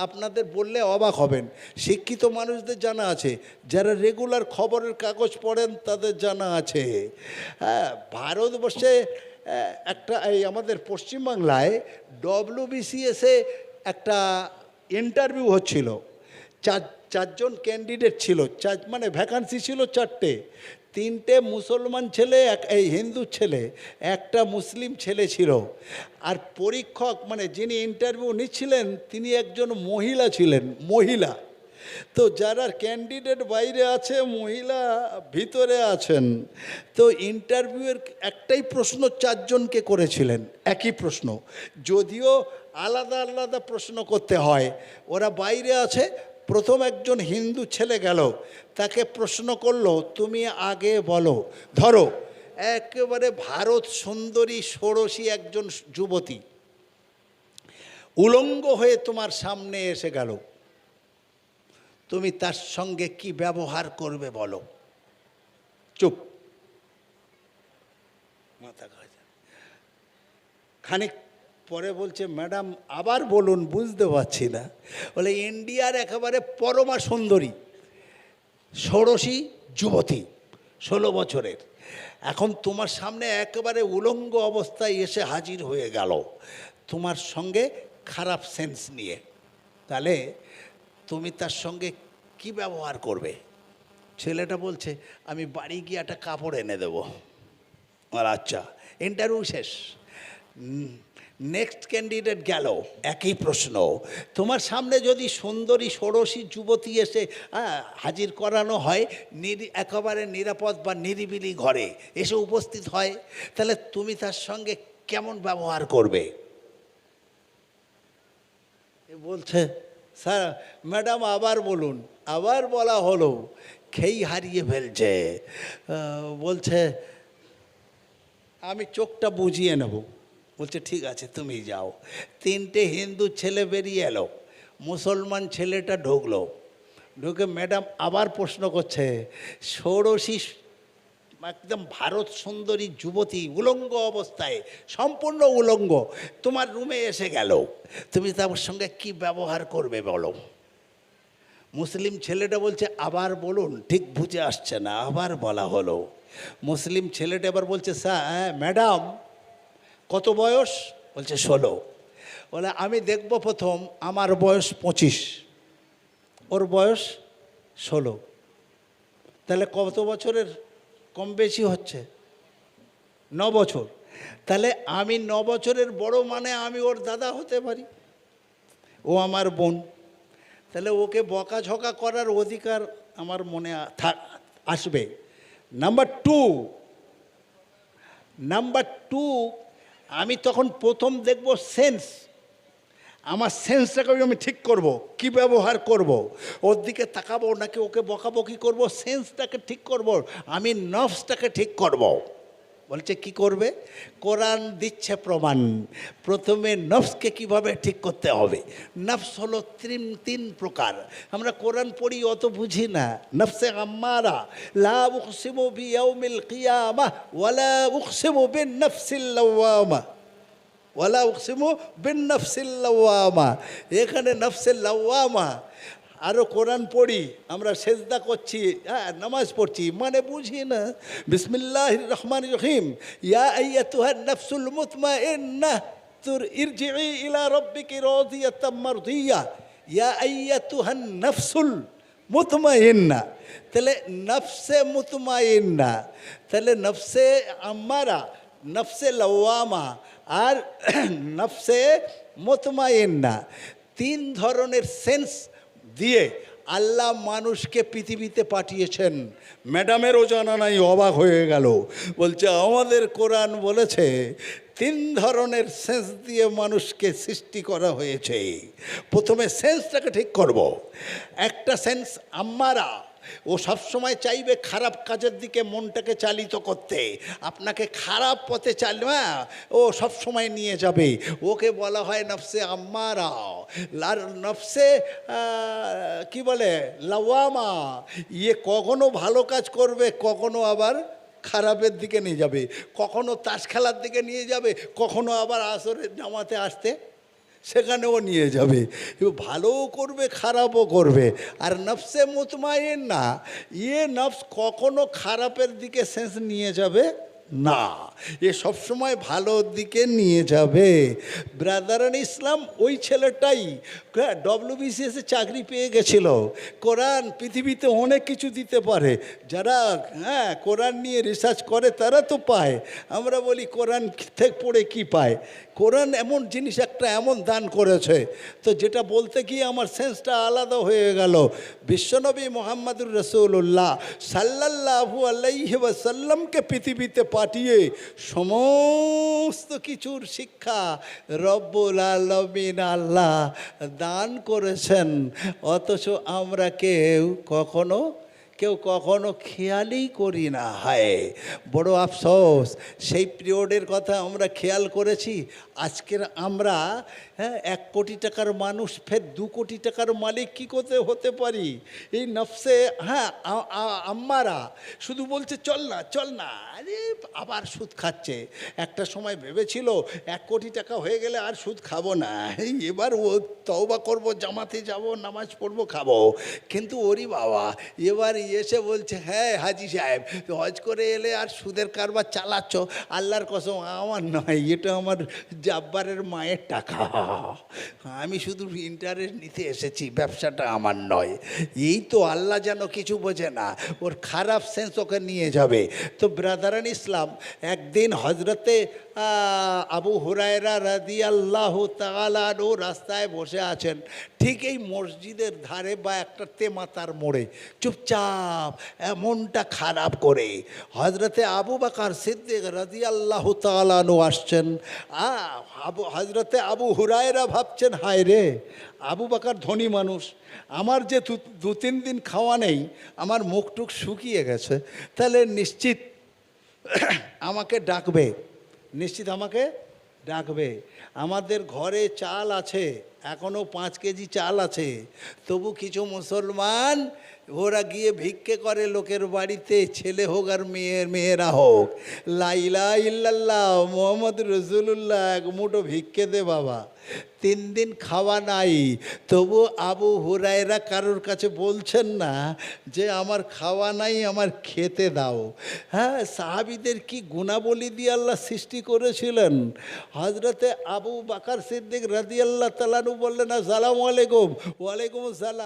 আপনাদের বললে অবাক হবেন। শিক্ষিত মানুষদের জানা আছে, যারা রেগুলার খবরের কাগজ পড়েন তাদের জানা আছে। হ্যাঁ, ভারতবর্ষে একটা এই আমাদের পশ্চিমবাংলায় WBCS-এ একটা ইন্টারভিউ হচ্ছিল। চারজন ক্যান্ডিডেট ছিল, মানে ভ্যাকান্সি ছিল 4টে। 3টে মুসলমান ছেলে, এই হিন্দু ছেলে, একটা মুসলিম ছেলে ছিল। আর পরীক্ষক মানে যিনি ইন্টারভিউ নিচ্ছিলেন তিনি একজন মহিলা ছিলেন, মহিলা। তো যারা ক্যান্ডিডেট বাইরে আছে, মহিলা ভিতরে আছেন। তো ইন্টারভিউয়ের একটাই প্রশ্ন 4 জনকে করেছিলেন, একই প্রশ্ন, যদিও আলাদা আলাদা প্রশ্ন করতে হয়। ওরা বাইরে আছে। প্রথম একজন হিন্দু ছেলে গেল, তাকে প্রশ্ন করলো তুমি আগে বলো, ধরো একেবারে ভারত সুন্দরী ষোড়শী একজন যুবতী উলঙ্গ হয়ে তোমার সামনে এসে গেল, তুমি তার সঙ্গে কি ব্যবহার করবে বলো। চুপ, মাথা খাজা। খানিক পরে বলছে ম্যাডাম আবার বলুন, বুঝতে পারছি না। বলে ইন্ডিয়ার একেবারে পরমা সুন্দরী ষোড়শী যুবতী 16 বছরের এখন তোমার সামনে একেবারে উলঙ্গ অবস্থায় এসে হাজির হয়ে গেল তোমার সঙ্গে খারাপ সেন্স নিয়ে, তাহলে তুমি তার সঙ্গে কি ব্যবহার করবে? ছেলেটা বলছে আমি বাড়ি গিয়ে একটা কাপড় এনে দেবো। আর আচ্ছা, ইন্টারভিউ শেষ। নেক্সট ক্যান্ডিডেট গেল, একই প্রশ্ন। তোমার সামনে যদি সুন্দরী ষোড়শী যুবতী এসে হাজির করানো হয়, একেবারে নিরাপদ বা নিরিবিলি ঘরে এসে উপস্থিত হয়, তাহলে তুমি তার সঙ্গে কেমন ব্যবহার করবে? বলছে স্যার ম্যাডাম আবার বলুন। আবার বলা হলো, খেই হারিয়ে ফেলছে। বলছে আমি চোখটা বুঝিয়ে নেব। বলছে ঠিক আছে তুমি যাও। 3টে হিন্দু ছেলে বেরিয়ে এলো, মুসলমান ছেলেটা ঢুকলো। ঢুকে ম্যাডাম আবার প্রশ্ন করছে, ষোড়শী একদম ভারত সুন্দরী যুবতী উলঙ্গ অবস্থায়, সম্পূর্ণ উলঙ্গ, তোমার রুমে এসে গেল, তুমি তার সঙ্গে কি ব্যবহার করবে বলো। মুসলিম ছেলেটা বলছে আবার বলুন, ঠিক বুঝে আসছে না, আবার বলা হলো। মুসলিম ছেলেটা এবার বলছে স্যার ম্যাডাম কত বয়স? বলছে 16। বলে আমি দেখব প্রথম আমার বয়স 25, ওর বয়স 16, তাহলে কত বছরের কম বেশি হচ্ছে? 9 বছর। তাহলে আমি 9 বছরের বড়, মানে আমি ওর দাদা হতে পারি, ও আমার বোন। তাহলে ওকে বকাঝকা করার অধিকার আমার মনে আসবে। নাম্বার টু, আমি তখন প্রথম দেখব সেন্স, আমার সেন্সটাকে আমি ঠিক করব, কি ব্যবহার করব, ওর দিকে তাকাবো নাকি ওকে বকাবকি করব, সেন্সটাকে ঠিক করব, আমি নফসটাকে ঠিক করব। বলছে কি করবে? কোরআন দিচ্ছে প্রমাণ। প্রথমে নফসকে কিভাবে ঠিক করতে হবে। নফস হলো তিন প্রকার। আমরা কোরআন পড়ি অত বুঝি না। নফসে আম্মারা, লা উকসিমু বিয়াউমিল কিয়ামাহ ওয়ালা উকসিমু বিন নফসিল লাওয়ামা, ওয়ালা উকসিমু বিন নফসিল লাওয়ামা। এখানে নফসিল লাওয়ামা। আরও কোরআন পড়ি, আমরা সেজদা করছি, হ্যাঁ নামাজ পড়ছি, মানে বুঝি না। বিসমিল্লাহির রহমানির রহিম, ইয়া আইয়াতুহান নাফসুল মুতমাইন্নাহ ইরজিই ইলা রাব্বিকি রাদিয়াতাম মারদিয়া। ইয়া আইয়াতুহান নাফসুল মুতমাইন্নাহ। তাহলে নফসে মুতমাইন্না, তাহলে নফসে আম্মারা, নফসে লাওয়ামা আর নফসে মুতমাইন্না, তিন ধরনের সেন্স দিয়ে আল্লাহ মানুষকে পৃথিবীতে পাঠিয়েছেন। ম্যাডামেরও জানা নাই, অবাক হয়ে গেল। বলছে আমাদের কোরআন বলেছে তিন ধরনের সেন্স দিয়ে মানুষকে সৃষ্টি করা হয়েছে। প্রথমে সেন্সটাকে ঠিক করব। একটা সেন্স আম্মারা, ও সবসময় চাইবে খারাপ কাজের দিকে মনটাকে চালিত করতে, আপনাকে খারাপ পথে ও সবসময় নিয়ে যাবে। ওকে বলা হয় নফসে আম্মারা। আর নফসে কি বলে লাওয়ামা, ইয়ে কখনো ভালো কাজ করবে, কখনো আবার খারাপের দিকে নিয়ে যাবে, কখনো তাস খেলার দিকে নিয়ে যাবে, কখনো আবার আসরের জামাতে আসতে সেখানেও নিয়ে যাবে। ভালোও করবে খারাপও করবে। আর নফসে মুতমাইন্না, নফস কখনো খারাপের দিকে সেন্স নিয়ে যাবে না, এ সবসময় ভালোর দিকে নিয়ে যাবে। ব্রাদারান ইসলাম ওই ছেলেটাই ডব্লিউবিসিএসে চাকরি পেয়ে গেছিল। কোরআন পৃথিবীতে অনেক কিছু দিতে পারে, যারা কোরআন নিয়ে রিসার্চ করে তারা তো পায়। আমরা বলি কোরআন থেকে পড়ে কি পায়? কোরআন এমন জিনিস একটা এমন দান করেছে, তো যেটা বলতে গিয়ে আমার সেন্সটা আলাদা হয়ে গেল। বিশ্বনবী মুহাম্মদুর রাসূলুল্লাহ সাল্লাল্লাহু আলাইহি ওয়াসাল্লামকে পৃথিবীতে পাঠিয়ে সমস্ত কিছুর শিক্ষা রব্বুল আলামিন আল্লাহ দান করেছেন, অথচ আমরা কেউ কখনো খেয়ালই করি না। হায় বড় আফসোস, সেই পিরিয়ডের কথা আমরা খেয়াল করেছি। আজকের আমরা 1 কোটি টাকার মানুষ ফের 2 কোটি টাকার মালিক কী করতে হতে পারি? এই নফসে আম্মারা শুধু বলছে চল না, আরে আবার সুদ খাচ্ছে। একটা সময় ভেবেছিল 1 কোটি টাকা হয়ে গেলে আর সুদ খাবো না, এবার ও তওবা করব, জামাতে যাব, নামাজ পড়বো, খাবো। কিন্তু ওরি বাবা, এবার এসে বলছে হ্যাঁ হাজি সাহেব হজ করে এলে আর সুদের কারবার চালাচ্ছ। আল্লাহর কসম আমার নয়, এটা আমার জাব্বারের মায়ের টাকা, আমি শুধু ইন্টারেস্ট নিতে এসেছি, ব্যবসাটা আমার নয়। এই তো আল্লাহ যেন কিছু বোঝে না, ওর খারাপ সেন্স ওকে নিয়ে যাবে। তো ব্রাদারান ইসলাম, একদিন হজরতে আবু হুরায়রা রাদিয়াল্লাহু তাআলা আনহু রাস্তায় বসে আছেন, ঠিক এই মসজিদের ধারে বা একটা তেমাতার মোড়ে, চুপচাপ এমনটা খারাপ করে হজরতে আবু বকর সিদ্দিক রাদিয়াল্লাহু তাআলা আনহু আসছেন। হজরতে আবু হুরায়রা ভাবছেন হায় রে, আবু বকর ধনী মানুষ, আমার যে 2-3 দিন খাওয়া নেই, আমার মুখ টুক শুকিয়ে গেছে, তাহলে নিশ্চিত আমাকে ডাকবে, আমাদের ঘরে চাল আছে, এখনও 5 কেজি চাল আছে, তবু কিছু মুসলমান ওরা গিয়ে ভিক্ষে করে লোকের বাড়িতে, ছেলে হোক আর মেয়েরা হোক, লা ইলাহা ইল্লাল্লাহ মুহাম্মদ রাসূলুল্লাহ, 1 মুঠো ভিক্ষে দে বাবা। 3 দিন খাওয়া নাই, তবু আবু হুরায়রা কারোর কাছে বলছেন না যে আমার খাওয়া নাই, আমার খেতে দাও। হ্যাঁ, সাহাবীদের কি গুণাবলী দিয়ে আল্লাহ সৃষ্টি করেছিলেন। হজরতে আবু বকর সিদ্দিক রাদিয়াল্লাহু তাআলা আনহু বললেন আসসালামু আলাইকুম। ওয়ালাইকুম আসসালাম।